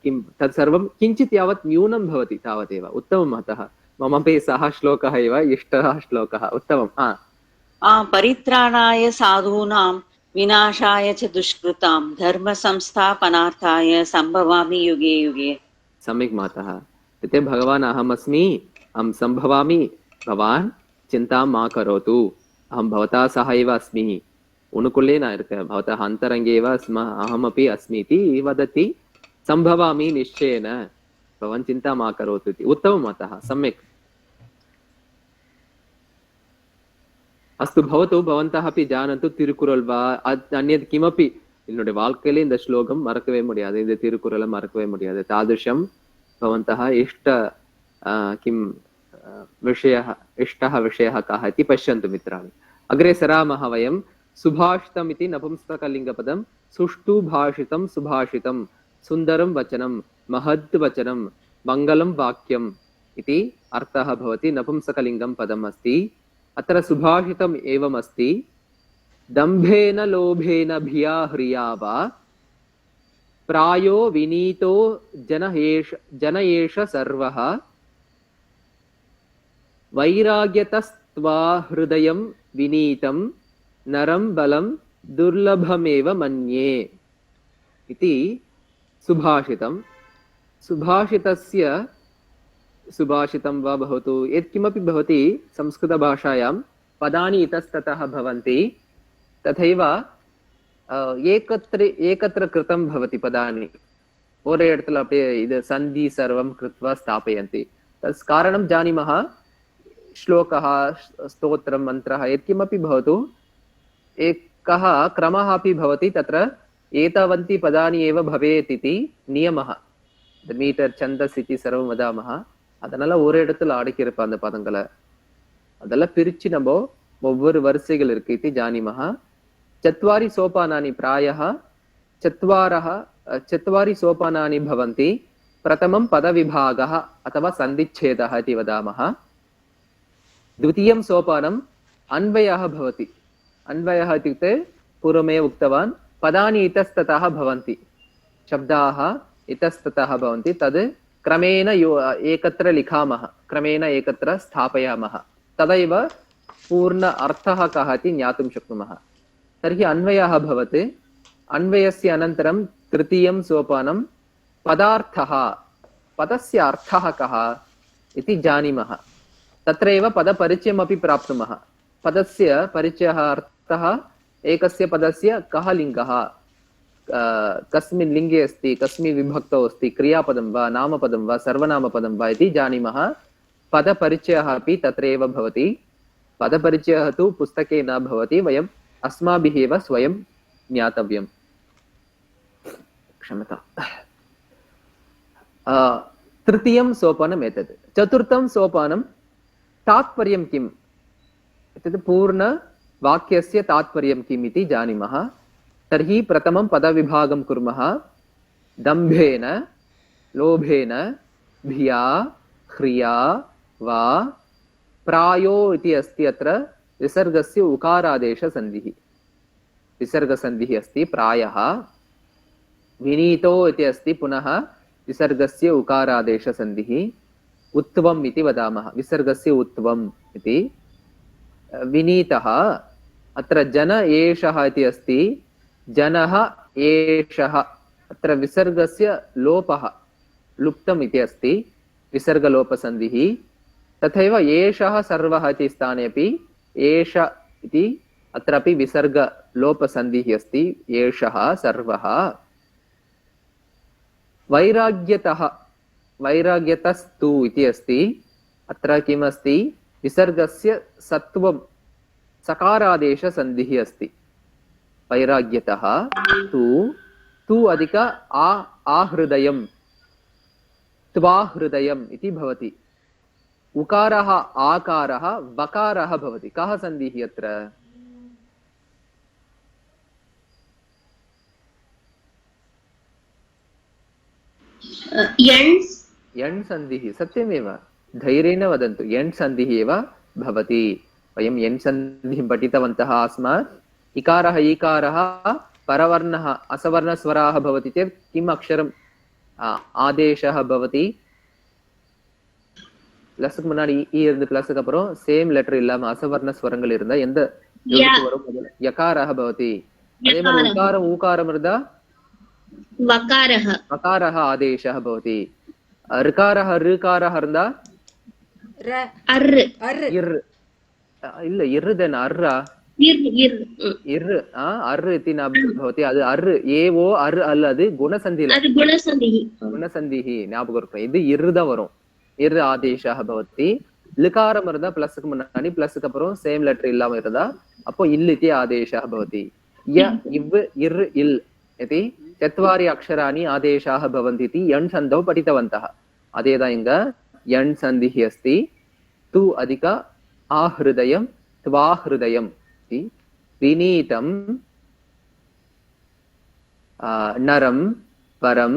किं तत्सर्वं किञ्चित् यावत् न्यूनं भवति तावदेव उत्तमम् अतः ममपि सः श्लोकः एव इष्टः श्लोकः उत्तमं परित्राणाय साधूनां विनाशाय च दुष्कृतां धर्म संस्थापनार्थाय सम्भवामि युगे युगे सम्यक् मातः इत्युक्ते भगवान् अहमस्मि अहं सम्भवामि भवान् चिन्तां मा करोतु अहं भवता सह एव अस्मि उनुकुले न भवतः अन्तरङ्गे एव अहमपि अस्मि इति वदति सम्भवामि निश्चयेन भवान् चिन्ता मा करोतु इति उत्तमम् अतः सम्यक् अस्तु भवतु भवन्तः अपि जानन्तु तिरुकुरल् वा अन्यत् किमपि என்னுடைய வாழ்க்கையில இந்த ஸ்லோகம் மறக்கவே முடியாது, இந்த திருக்குறளை மறக்கவே முடியாது. தாதுஷம் भवन्तः किं इष्टः विषयः कः इति पश्यन्तु मित्राणि. अग्रे सरामः वयं. सुभाषितम् इति नपुंसकलिङ्गपदं, सुष्ठु भाषितं सुभाषितं, सुन्दरं वचनं, महद् वचनं, मङ्गलं वाक्यम् इति अर्थः भवति. नपुंसकलिङ्गं पदम् अस्ति. अत्र सुभाषितम् एवम् अस्ति, दम्भेन लोभेन भिया ह्रिया वा प्रायो विनीतो जन एष सर्वः, वैराग्यतस्त्वा हृदयं विनीतं नरं बलं दुर्लभमेव मन्ये इति सुभाषितं. सुभाषितस्य सुभाषितं वा भवतु यत्किमपि भवति, संस्कृतभाषायां पदानि इतस्ततः भवन्ति. तथैव एकत्र कृतं भवति पदानि. ओरे இடத்துல அப்படியே இது சந்தி சர்வம் कृत्वा स्थापयन्ति. तस् कारणं जानीमः. श्लोकः, स्तोत्रं, मन्त्रः यत्किमपि भवतु, एकः क्रमः अपि भवति. तत्र एतावन्ति पदानि एव भवेत् इति नियमः. மீட்டர் சந்தஸ் इति सर्वं वदामः. அதனால ஒரு இடத்துல அடக்கி இருப்ப அந்த பதங்களை அதெல்லாம் பிரிச்சு நம்ம ஒவ்வொரு வரிசைகள் இருக்கு इति जानीमः. चत्वारि सोपानानि प्रायः चत्वारि सोपानानि भवन्ति. प्रथमं पदविभागः अथवा सन्धिच्छेदः इति वदामः. द्वितीयं सोपानम् अन्वयः भवति. अन्वयः इत्युक्ते पूर्वमेव उक्तवान्, पदानि इतस्ततः भवन्ति, शब्दाः इतस्ततः भवन्ति. तद् क्रमेण एकत्र लिखामः, क्रमेण एकत्र स्थापयामः, तदैव पूर्ण अर्थः कः इति ज्ञातुं शक्नुमः. तर्हि अन्वयः भवति. अन्वयस्य अनन्तरं तृतीयं सोपानं पदार्थः, पदस्य अर्थः कः इति जानीमः. तत्रैव पदपरिचयमपि प्राप्नुमः. पदस्य परिचयः, अर्थः, एकस्य पदस्य कः लिङ्गः, कस्मिन् लिङ्गे अस्ति, कस्मिन् विभक्तौ अस्ति, क्रियापदं वा नामपदं वा सर्वनामपदं वा इति जानीमः. पदपरिचयः अपि तत्रैव भवति. पदपरिचयः तु पुस्तके न भवति, वयम् अस्माभिः एव स्वयं ज्ञातव्यम्. क्षम्यताम्. तृतीयं सोपानम् एतत्. चतुर्थं सोपानं तात्पर्यं किम्, एतत् पूर्णवाक्यस्य तात्पर्यं किम् इति जानीमः. तर्हि प्रथमं पदविभागं कुर्मः. दम्भेन लोभेन भिया ह्रिया वा प्रायो इति अस्ति. अत्र विसर्गस्य उकारादेशसन्धिः, विसर्गसन्धिः अस्ति. प्रायः विनीतो इति अस्ति, पुनः विसर्गस्य उकारादेशसन्धिः. उत्वम् इति वदामः, विसर्गस्य उत्वम् इति. विनीतः, अत्र जन एषः इति अस्ति, जनः एषः. अत्र विसर्गस्य लोपः, लुप्तम् इति अस्ति, विसर्गलोपसन्धिः. तथैव एषः सर्वः इति स्थाने अपि एष इति अत्रापि विसर्गलोपसन्धिः अस्ति, एषः सर्वः. वैराग्यतः, वैराग्यतस्तु इति अस्ति. अत्र किमस्ति, विसर्गस्य सत्वं सकारादेशसन्धिः अस्ति. वैराग्यतः तु, तु अधिक आहृदयं, त्वाहृदयम् इति भवति. उकारः आकारः वकारः भवति. कः सन्धिः अत्र? यण् सन्धिः. सत्यमेव, धैर्येण वदन्तु, यण् सन्धिः एव भवति. वयं यण् सन्धिं पठितवन्तः आस्म. इकारः ईकारः परवर्णः असवर्णस्वराः भवति चेत् किम् अक्षरम् आदेशः भवति? பிளஸ்க்கு முன்னாடி இ இருந்து பிளஸ்க்கு அப்புறம் சேம் லெட்டர் இல்லாம அசவர்ண ஸ்வரங்கள் இருந்தா எந்த எழுத்து வரும்? முதல்ல யகாரஹ பவதி. அதே மாதிரி உகாரம் ஊகாரம் இருந்தா வகாரஹ, வகாரஹ ஆதேஷः भवति. ऋकारः ऋकारः இருந்தா अर्, इर् இல்ல इर् देन अर्रा इर् अर् इति न भवति. அது अर् ஏவோ अर् அல்லது குணசந்தி, அது குணசந்தி, குணசந்திஹி ஞாபகம் இருக்கணும். இது இர் தான் வரும். இர் ஆதேஷः भवति. லிகாரம் இருந்தா பிளஸ்க்கு முன்னாடி பிளஸ்க்கு அப்புறம் சேம் லெட்டர் இல்லாம இருந்தா அப்போ இல் இதி ஆதேஷः भवति. ய இவ் இர் இல் इति चत्वारि अक्षराणि आदेशाः भवन्ति इति यण् सन्धौ पठितवन्तः। अदेन इङ्ग यण् सन्धिः अस्ति तु अधिक आहृदयं त्वाहृदयम् इति विनीतं नरं परं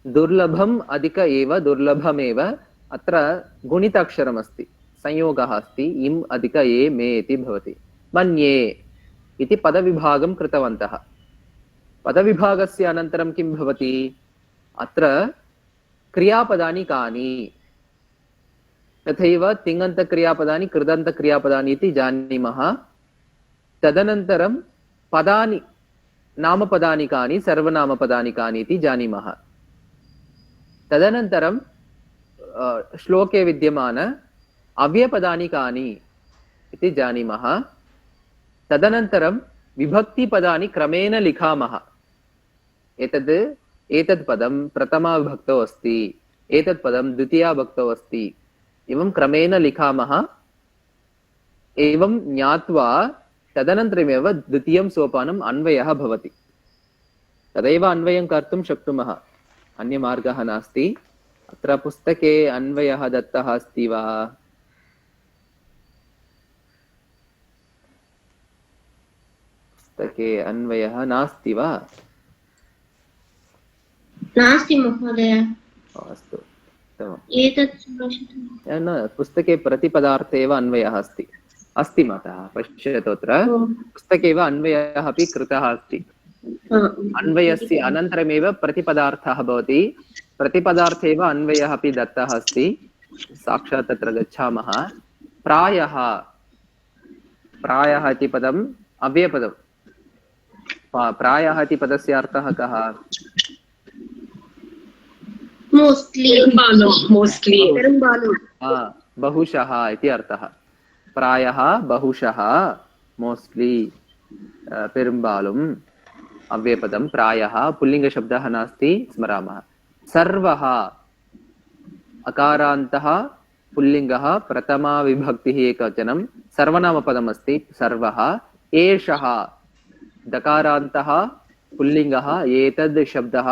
दुर्लभम् अधिक एव दुर्लभमेव अत्र गुणिताक्षरमस्ति संयोगः अस्ति इम् अधिक ए मे इति भवति। मन्ये इति पदविभागं कृतवन्तः। पदविभागस्य अनन्तरं किं भवति अत्र क्रियापदानि कानि तथैव तिङन्तक्रियापदानि कृदन्तक्रियापदानि इति जानीमः। तदनन्तरं पदानि नामपदानि कानि सर्वनामपदानि कानि इति जानीमः। तदनन्तरं श्लोके विद्यमान अव्ययपदानि कानि इति जानीमः। तदनन्तरं विभक्तिपदानि क्रमेण लिखामः। एतद् पदं प्रथमा विभक्तौ अस्ति, एतत् पदं द्वितीया विभक्तौ अस्ति, एवं क्रमेण लिखामः। एवं ज्ञात्वा तदनन्तरमेव द्वितीयं सोपानम् अन्वयः भवति। तदैव अन्वयं कर्तुं शक्नुमः, अन्यमार्गः नास्ति। अत्र पुस्तके अन्वयः दत्तः अस्ति वा? पुस्तके अन्वयः नास्ति वा? नास्ति महोदय। अस्तु उत्तमम्। एतत् न पुस्तके प्रतिपदार्थे एव अन्वयः अस्ति। अस्ति मातः पश्यतु अत्र पुस्तके एव अन्वयः अपि कृतः अस्ति। अन्वयस्य अनन्तरमेव प्रतिपदार्थः भवति। प्रतिपदार्थे एव अन्वयः अपि दत्तः अस्ति। साक्षात् तत्र गच्छामः। प्रायः प्रायः इति पदम् अव्ययपदं। प्रायः इति पदस्य अर्थः कः? मोस्ट्ली बहुशः इति अर्थः। प्रायः बहुशः मोस्ट्ली पेरुम्बालुम् अव्ययपदं प्रायः पुल्लिङ्गशब्दः नास्ति स्मरामः। सर्वः अकारान्तः पुल्लिङ्गः प्रथमा विभक्तिः एकवचनं सर्वनामपदम् अस्ति सर्वः। एषः दकारान्तः पुल्लिङ्गः एतद् शब्दः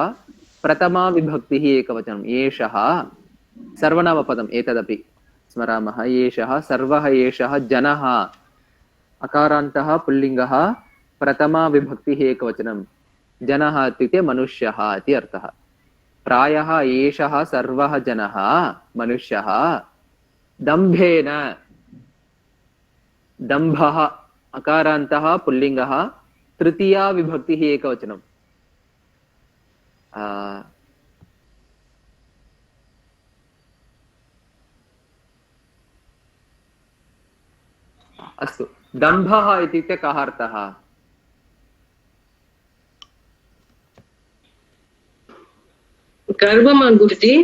प्रथमा विभक्तिः एकवचनम् एषः सर्वनामपदम् एतदपि स्मरामः। एषः सर्वः एषः जनः अकारान्तः पुल्लिङ्गः प्रथमा विभक्तिः एकवचनं जनः इत्युक्ते मनुष्यः इति अर्थः। प्रायः एषः सर्वः जनः मनुष्यः। दम्भेन दम्भः अकारान्तः पुल्लिङ्गः तृतीया विभक्तिः एकवचनम् अस्तु। दम्भः इत्युक्ते कः अर्थः? गर्वं गुरुजी।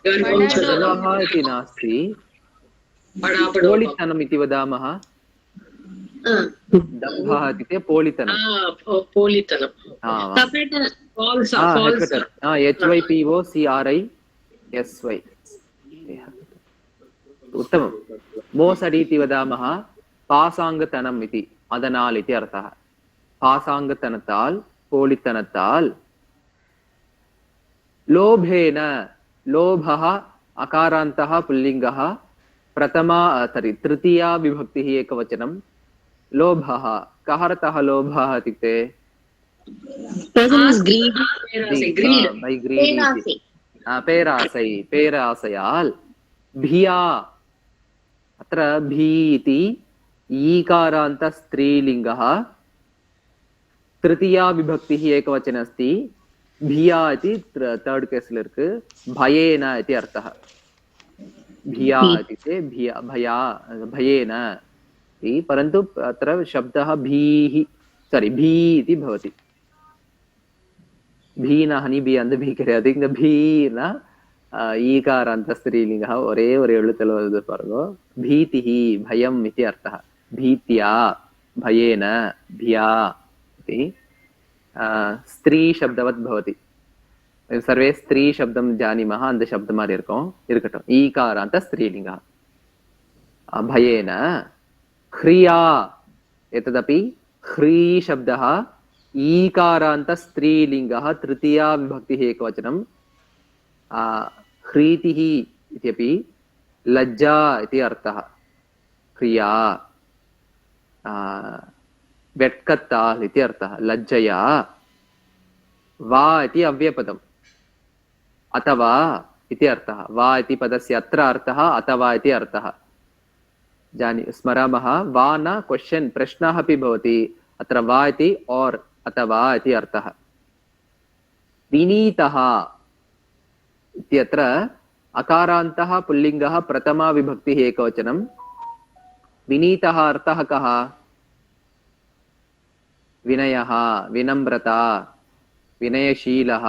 गर्वः इति नास्ति, पोलितनम् इति वदामः। दम्भः इत्युक्ते पोलितनं। HYPOCRISY उत्तमं। मोसडि इति वदामः। पासाङ्गतनम् इति अदनाल् इति अर्थः। पासाङ्गतनताल् पोलितनताल्। लोभेन लोभः अकारान्तः पुल्लिङ्गः प्रथमा तृतीया विभक्तिः एकवचनं लोभः। कः अर्थः लोभः इत्युक्ते? पेरासयाल् भिया। अत्र भी इति ईकारान्त स्त्रीलिङ्गः तृतीया विभक्तिः एकवचनम् अस्ति। भिया इति थर्ड केस् इरुक्कु भयेन इति अर्थः। भिया इत्युक्ते भया भयेन इति, परन्तु अत्र शब्दः भीः भी इति भवति। भीन हनी भी अंद भी करे अधिक भीन ईकारान्त स्त्रीलिङ्गः ஒரே ஒரு எழுத்துல வருது பாருங்க। भीतिः भयम् इति अर्थः। भीत्या भयेन भिया इति स्त्री शब्दवत् भवति। सर्वे स्त्री शब्दं जानीमः, அந்த शब्द மாதிரி இருக்கும் இருக்கட்டும்। ईकारान्त स्त्रीलिङ्गः भयेन ह्रिया एतदपि ह्री शब्दः ईकारान्त स्त्रीलिङ्गः तृतीया विभक्तिः एकवचनं ह्रीतिः इत्यपि लज्जा इति अर्थः क्रिया वेट्कत्ताल् इति अर्थः लज्जया वा इति अव्ययपदम् अथवा इति अर्थः वा इति पदस्य अत्र अर्थः अथवा इति अर्थः स्मरामः वा न क्वश्चन् प्रश्नः अपि भवति अत्र वा इति और अथवा इति अर्थः विनीतः इत्यत्र अकारान्तः पुल्लिङ्गः प्रथमा विभक्तिः एकवचनं विनीतः अर्थः कः विनयः विनम्रता विनयशीलः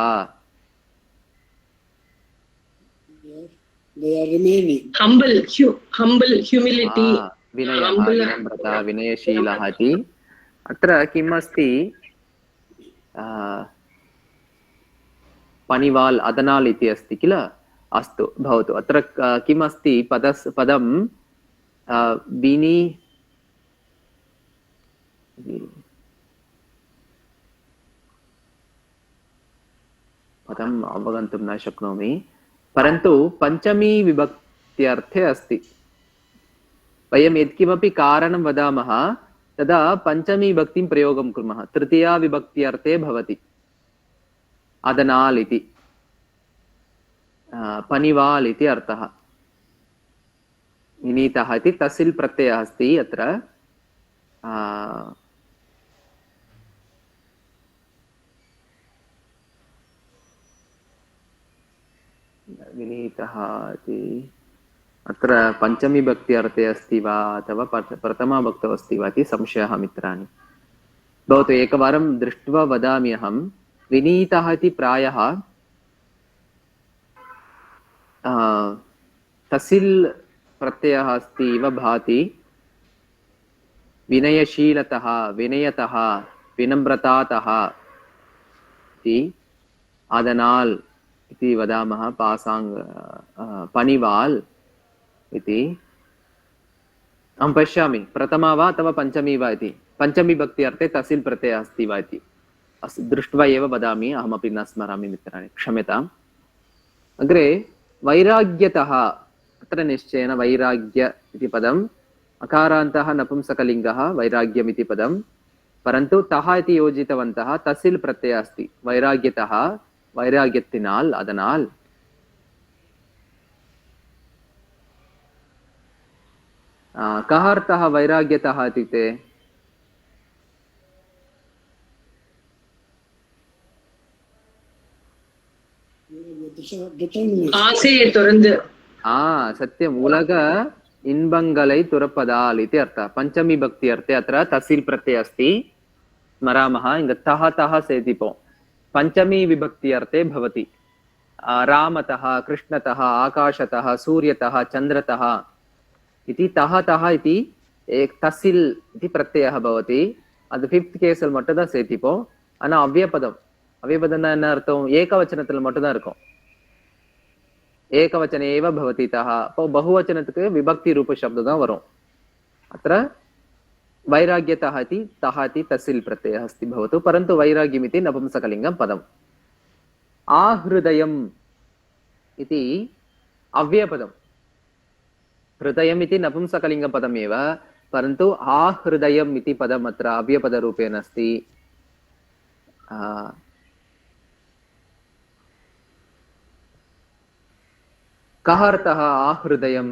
They are remaining. humble humility विनयः humble विनम्रता विनयशीलः इति अत्र किम् अस्ति पनिवाल् अदनाल् इति अस्ति किल अस्तु भवतु अत्र किम् अस्ति पदं विनी पदम् अवगन्तुं न शक्नोमि परन्तु पञ्चमी विभक्त्यर्थे अस्ति वयं यत्किमपि कारणं वदामः तदा पञ्चमी विभक्तिं प्रयोगं कुर्मः तृतीया विभक्त्यर्थे भवति अदनाल् इति पनिवाल् इति अर्थः विनीतः इति तसिल् प्रत्ययः अस्ति अत्र विनीतः इति अत्र पञ्चमी विभक्ति अर्थे अस्ति वा अथवा प्रथमा विभक्तौ अस्ति वा इति संशयः मित्राणि भवतु एकवारं दृष्ट्वा वदामि अहं विनीतः इति प्रायः तसिल् प्रत्ययः अस्ति इव भाति विनयशीलतः विनयतः विनम्रतातः इति आदनाल् इति वदामः पासाङ्ग् पनिवाल् इति अहं पश्यामि प्रथमा वा अथवा पञ्चमी वा इति पञ्चमी विभक्ति अर्थे तसिल् प्रत्ययः अस्ति वा इति दृष्ट्वा एव वदामि अहमपि न स्मरामि मित्राणि क्षम्यताम् अग्रे वैराग्यतः अत्र निश्चयेन वैराग्य इति पदम् अकारान्तः नपुंसकलिङ्गः वैराग्यम् इति पदं परन्तु तः इति योजितवन्तः तसिल् प्रत्ययः अस्ति वैराग्यतः वैराग्यत्तिनाल् अदनाल् कः अर्थः वैराग्यतः इत्युक्ते Determination. ஆசையை துறந்து सत्यम् उलग इन्बङ्गलै तुरपदाल् इति अर्थः पञ्चमी विभक्ति अर्थे अत्र तसिल् प्रत्ययः अस्ति स्मरामः तः तः सेतिपो पञ्चमी विभक्ति अर्थे भवति रामतः कृष्णतः आकाशतः सूर्यतः चन्द्रतः इति तः तः इति तसिल् इति प्रत्ययः भवति अद् फिफ्त् केसल् मट्टुम सेतिपो आना अव्ययपदम् अव्ययपदम् என்ன அர்த்தம் ஏகவச்சனத்தில் மட்டும் தான் இருக்கும் ஏகவச்சன ஏவ भवति तः அப்போ बहुवचनத்துக்கு விபக்தி ரூப शब्द தான் வரும் अत्र वैराग्यतः इति तः इति तसिल् प्रत्ययः अस्ति भवतु परन्तु वैराग्यम् इति नपुंसकलिङ्गं पदम् आहृदयम् इति अव्ययपदम् हृदयम् इति नपुंसकलिङ्गं पदमेव परन्तु आहृदयम् इति पदम् अत्र अव्ययपदरूपेण अस्ति कः अर्थः आहृदयम्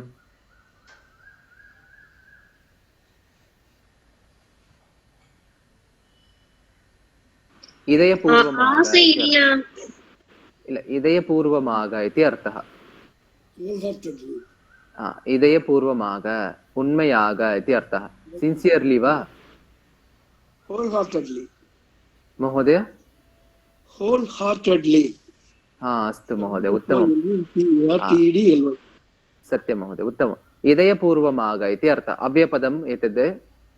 இதயபூர்வமாக इति अर्थः Wholeheartedly. இதயபூர்வமாக உண்மையாக इति अर्थः सिन्सियर्लि वा Wholeheartedly. महोदय Wholeheartedly. अस्तु महोदय उत्तमम् सत्यं महोदय उत्तमम् இதயபூர்வமாக इति अर्थः अव्ययपदम् एतद्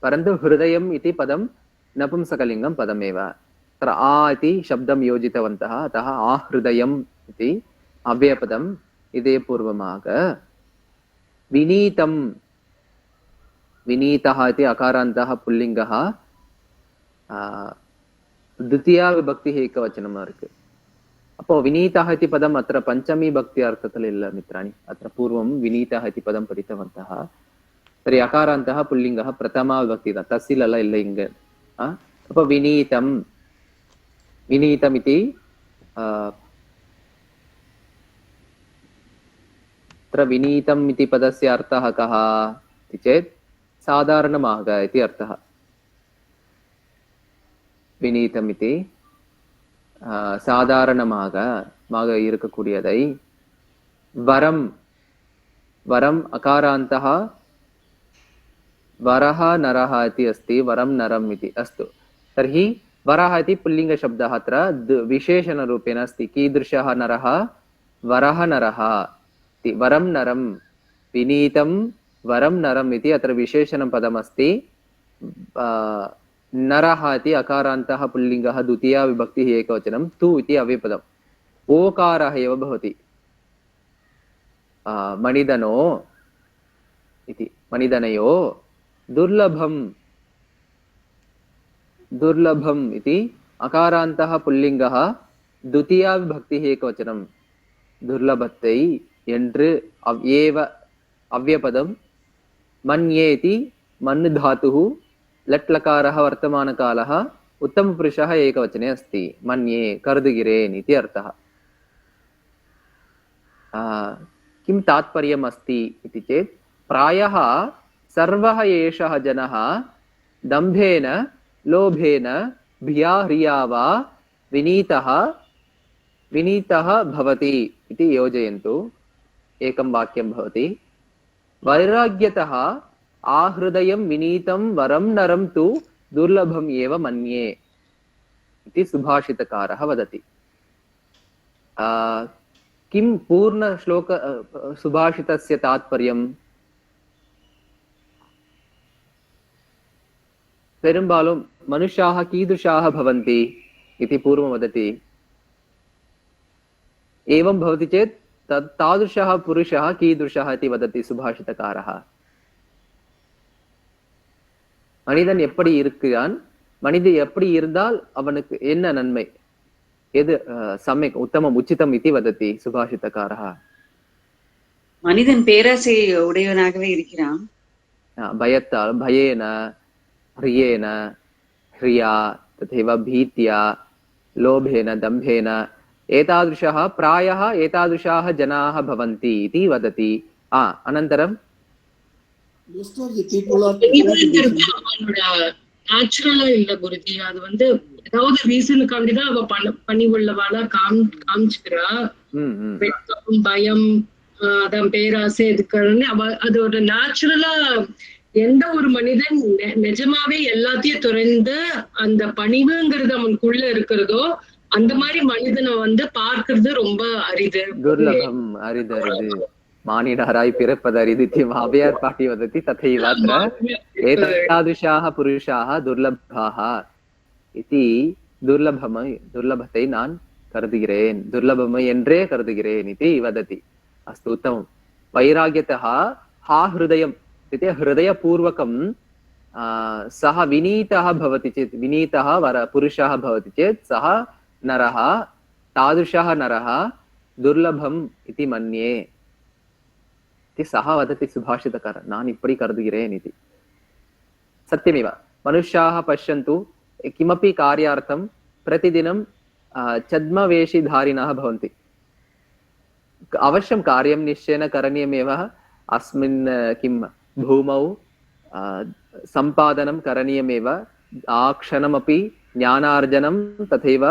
परन्तु हृदयम् इति पदं नपुंसकलिङ्गं पदमेव तत्र आ इति शब्दं योजितवन्तः अतः आहृदयम् इति अव्ययपदम् இதயபூர்வமாக विनीतं विनीतः इति अकारान्तः पुल्लिङ्गः द्वितीया विभक्तिः एकवचनமா இருக்கு. அப்போ विनीतः इति पदम् अत्र पञ्चमी भक्ति अर्थத்தில் இல்ல मित्राणि. अत्र पूर्वं विनीतः इति पदं पठितवन्तः. तर्हि अकारान्तः पुल्लिङ्गः प्रथमा विभक्ति तस्सिल இல்ல இங்க. அப்போ विनीतम् विनीतम् इति अत्र विनीतम् इति पदस्य अर्थः कः इति चेत् साधारणமாக इति अर्थः. विनीतम् इति சாதாரணமாக இருக்கக்கூடியதை வரம் वरम् अकारान्तः वरः नरः इति अस्ति वरं नरम् इति अस्तु. तर्हि वरः इति पुल्लिङ्गशब्दः अत्र विशेषणरूपेण अस्ति. कीदृशः नरः? वरः नरः इति. वरं नरं विनीतं वरं नरम् इति अत्र विशेषणं पदमस्ति. नरः इति अकारान्तः पुल्लिङ्गः द्वितीया विभक्तिः एकवचनं तु इति अव्ययपदम् ओकारः एव भवति. मणिदनो इति मणिदनयो दुर्लभं दुर्लभम् इति अकारान्तः पुल्लिङ्गः द्वितीया विभक्तिः एकवचनं दुर्लभத்தை என்று एव अव्ययपदं मन्ये इति मन् धातुः लट् लकारः वर्तमानकालः उत्तमपुरुषः एकवचने अस्ति. मन्ये कर्दुगिरेन् इति अर्थः. किं तात्पर्यम् अस्ति इति चेत् प्रायः सर्वः एषः जनः दम्भेन लोभेन भिया ह्रिया वा विनीतः भवति इति योजयन्तु. एकं वाक्यं भवति. वैराग्यतः आहृदयं विनीतं वरं नरं तु दुर्लभम् एव मन्ये इति सुभाषितकारः वदति. किं पूर्णश्लोक सुभाषितस्य तात्पर्यम्? पेरुम्बालुं मनुष्याः कीदृशाः भवन्ति इति पूर्वं वदति. एवं भवति चेत् तादृशः पुरुषः कीदृशः इति वदति सुभाषितकारः. மனிதன் எப்படி இருக்கிறான், மனிதன் எப்படி இருந்தால் அவனுக்கு என்ன நன்மை, எது சமயக் உத்தமம் உச்சிதம் இதி வததி சுபாஷிதகாரः. மனிதன் பேராசை உடையவனாகவே இருக்கிறான். பயத்தால் பயேன ह्रियेन ह्रिया तथैव भीत्या लोभेन दम्भेन एतादृशः प्रायः एतादृशाः जनाः भवन्ति इति वदति. अनन्तरं most of the people are நேச்சுரலா இல்ல குருஜி. அது வந்து ஏதாவது ரீசனுக்காண்டிதான் அவ பண்ணி உள்ளவாளா காமிச்சுக்கிறா. வெட்கம் பயம் அதான் பேராசை எதுக்குன்னு அவ அது ஒரு நேச்சுரலா எந்த ஒரு மனிதன் நிஜமாவே எல்லாத்தையும் துறந்து அந்த பணிவுங்கிறது அவனுக்குள்ள இருக்கிறதோ அந்த மாதிரி மனிதனை வந்து பார்க்கறது ரொம்ப அரிது, துர்லபம், அரிது அரிது. மானிடராய் பிறப்பது அரிது इति महावीर पाठी वदति. तथैव अत्र एतादृशाः पुरुषाः दुर्लभाः इति दुर्लभத்தை நான் கருதுகிறேன், துர்லபமை என்றே கருதுகிறேன் इति वदति. अस्तु, उत्तमं. वैराग्यतः हा हृदयम् इति हृदयपूर्वकं सः विनीतः भवति चेत्, विनीतः पुरुषः भवति चेत् सः नरः, तादृशः नरः दुर्लभम् इति मन्ये इति सः वदति सुभाषितकारः. नान् इप्पडि करुदुगिरेन् इति. सत्यमेव. मनुष्याः पश्यन्तु, किमपि कार्यार्थं प्रतिदिनं छद्मवेषधारिणः भवन्ति. अवश्यं कार्यं निश्चयेन करणीयमेव. अस्मिन् किं भूमौ सम्पादनं करणीयमेव. आक्षणमपि ज्ञानार्जनं तथैव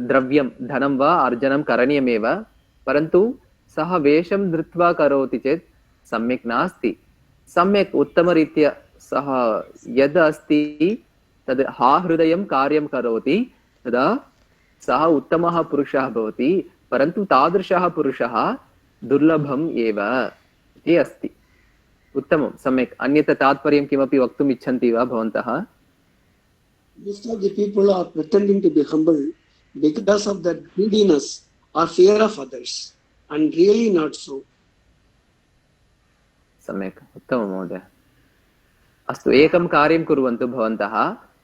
द्रव्यं धनं वा अर्जनं करणीयमेव. परन्तु सः वेषं धृत्वा करोति चेत् सम्यक् नास्ति. सम्यक् उत्तमरीत्या सः यद् अस्ति तद् हा हृदयं कार्यं करोति तदा सः उत्तमः पुरुषः भवति. परन्तु तादृशः पुरुषः दुर्लभम् एव इति अस्ति. उत्तमं, सम्यक्. अन्यथा तात्पर्यं किमपि वक्तुम् इच्छन्ति वा भवन्तः? most of the people are pretending to be humble because of that greediness or fear of others, and really not so. सम्यक्, उत्तमं महोदय. अस्तु, एकं कार्यं कुर्वन्तु भवन्तः.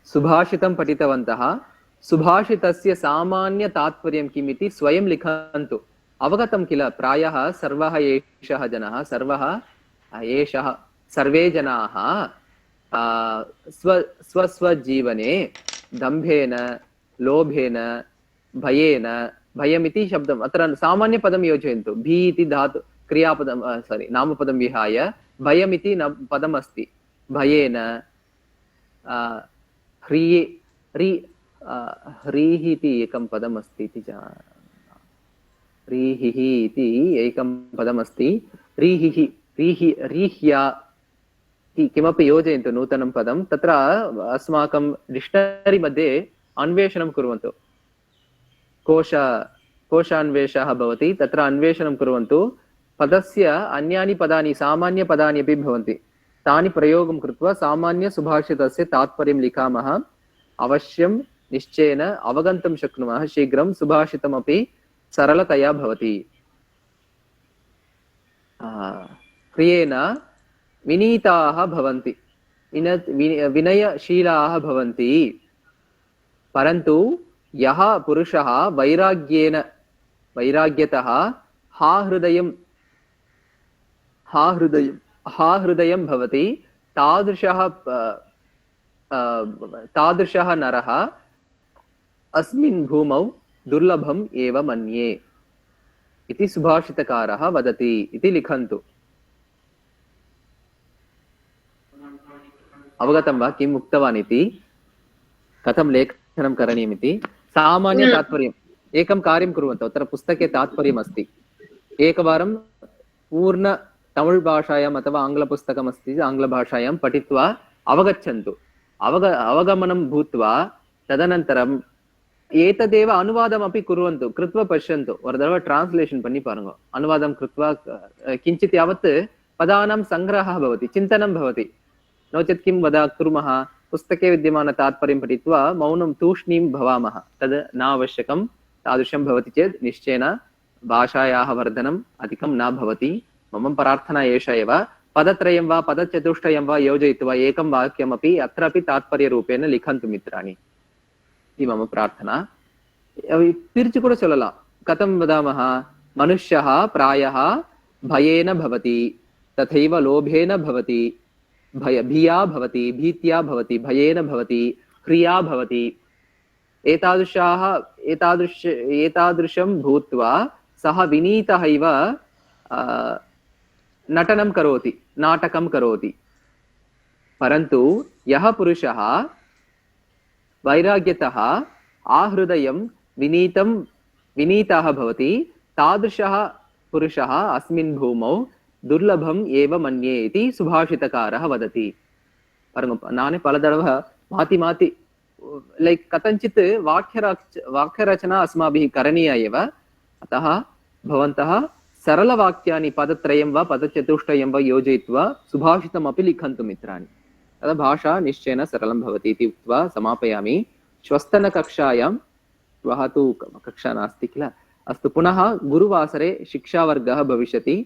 सुभाषितं पठितवन्तः सुभाषितस्य सामान्य तात्पर्यं किम् इति स्वयं लिखन्तु अवगतं किल प्रायः सर्वः एषः जनः सर्वे जनाः स्वस्वजीवने दम्भेन लोभेन भयेन भयमिति शब्दम् अत्र सामान्यपदं योजयन्तु भी इति धातु क्रियापदं नामपदं विहाय भयमिति पदम् अस्ति भयेन ह्रीः इति एकं पदम् अस्ति इति ह्रीः इति एकं पदम् अस्ति रीह्या किमपि योजयन्तु नूतनं पदं तत्र अस्माकं डिक्शनरी मध्ये अन्वेषणं कुर्वन्तु कोशान्वेषः भवति तत्र अन्वेषणं कुर्वन्तु पदस्य अन्यानि पदानि सामान्यपदानि अपि भवन्ति तानि प्रयोगं कृत्वा सामान्यसुभाषितस्य तात्पर्यं लिखामः अवश्यं निश्चयेन अवगन्तुं शक्नुमः शीघ्रं सुभाषितमपि सरलतया भवति क्रियेण विनीताः भवन्ति विनयशीलाः भवन्ति परन्तु यः पुरुषः वैराग्यतः हा हृदयं भवति तादृशः नरः अस्मिन् भूमौ दुर्लभम् एव मन्ये इति सुभाषितकारः वदति इति लिखन्तु अवगतं वा किम् उक्तवान् इति कथं लेखनं करणीयमिति सामान्य तात्पर्यम् एकं कार्यं कुर्वन्तु अत्र पुस्तके तात्पर्यम् अस्ति एकवारं पूर्ण तमिळ् भाषायाम् अथवा आङ्ग्लपुस्तकम् अस्ति आङ्ग्लभाषायां पठित्वा अवगच्छन्तु अवगमनं भूत्वा तदनन्तरं एतदेव अनुवादमपि कुर्वन्तु कृत्वा पश्यन्तु ஒரு தடவை ट्रान्स्लेशन् பண்ணி பாருங்க अनुवादं कृत्वा किञ्चित् यावत् पदानां सङ्ग्रहः भवति चिन्तनं भवति नो चेत् किं कुर्मः पुस्तके विद्यमानतात्पर्यं पठित्वा मौनं तूष्णीं भवामः तद् न आवश्यकं तादृशं भवति चेत् निश्चयेन भाषायाः वर्धनम् अधिकं न भवति मम प्रार्थना एषा एव पदत्रयं वा पदचतुष्टयं वा योजयित्वा एकं वाक्यमपि अत्रापि तात्पर्यरूपेण लिखन्तु मित्राणि इति मम प्रार्थना तिर्चि कूड सोल्ललाम कथं वदामः मनुष्यः प्रायः भयेन भवति तथैव लोभेन भवति भिया भवति भीत्या भवति भयेन भवति ह्रिया भवति एतादृशं भूत्वा सः विनीतः इव नटनं करोति नाटकं करोति परन्तु यः पुरुषः वैराग्यतः आहृदयं विनीतः भवति तादृशः पुरुषः अस्मिन् भूमौ दुर्लभम् एव मन्ये इति सुभाषितकारः वदति नाने पल तडव माति माति लैक् कथञ्चित् वाक्यरचना अस्माभिः करणीया एव अतः भवन्तः सरलवाक्यानि पदत्रयं वा पदचतुष्टयं वा योजयित्वा सुभाषितमपि लिखन्तु मित्राणि तदा भाषा निश्चयेन सरलं भवति इति उक्त्वा समापयामि श्वस्तनकक्षायां श्वः तु कक्षा नास्ति किल अस्तु पुनः गुरुवासरे शिक्षावर्गः भविष्यति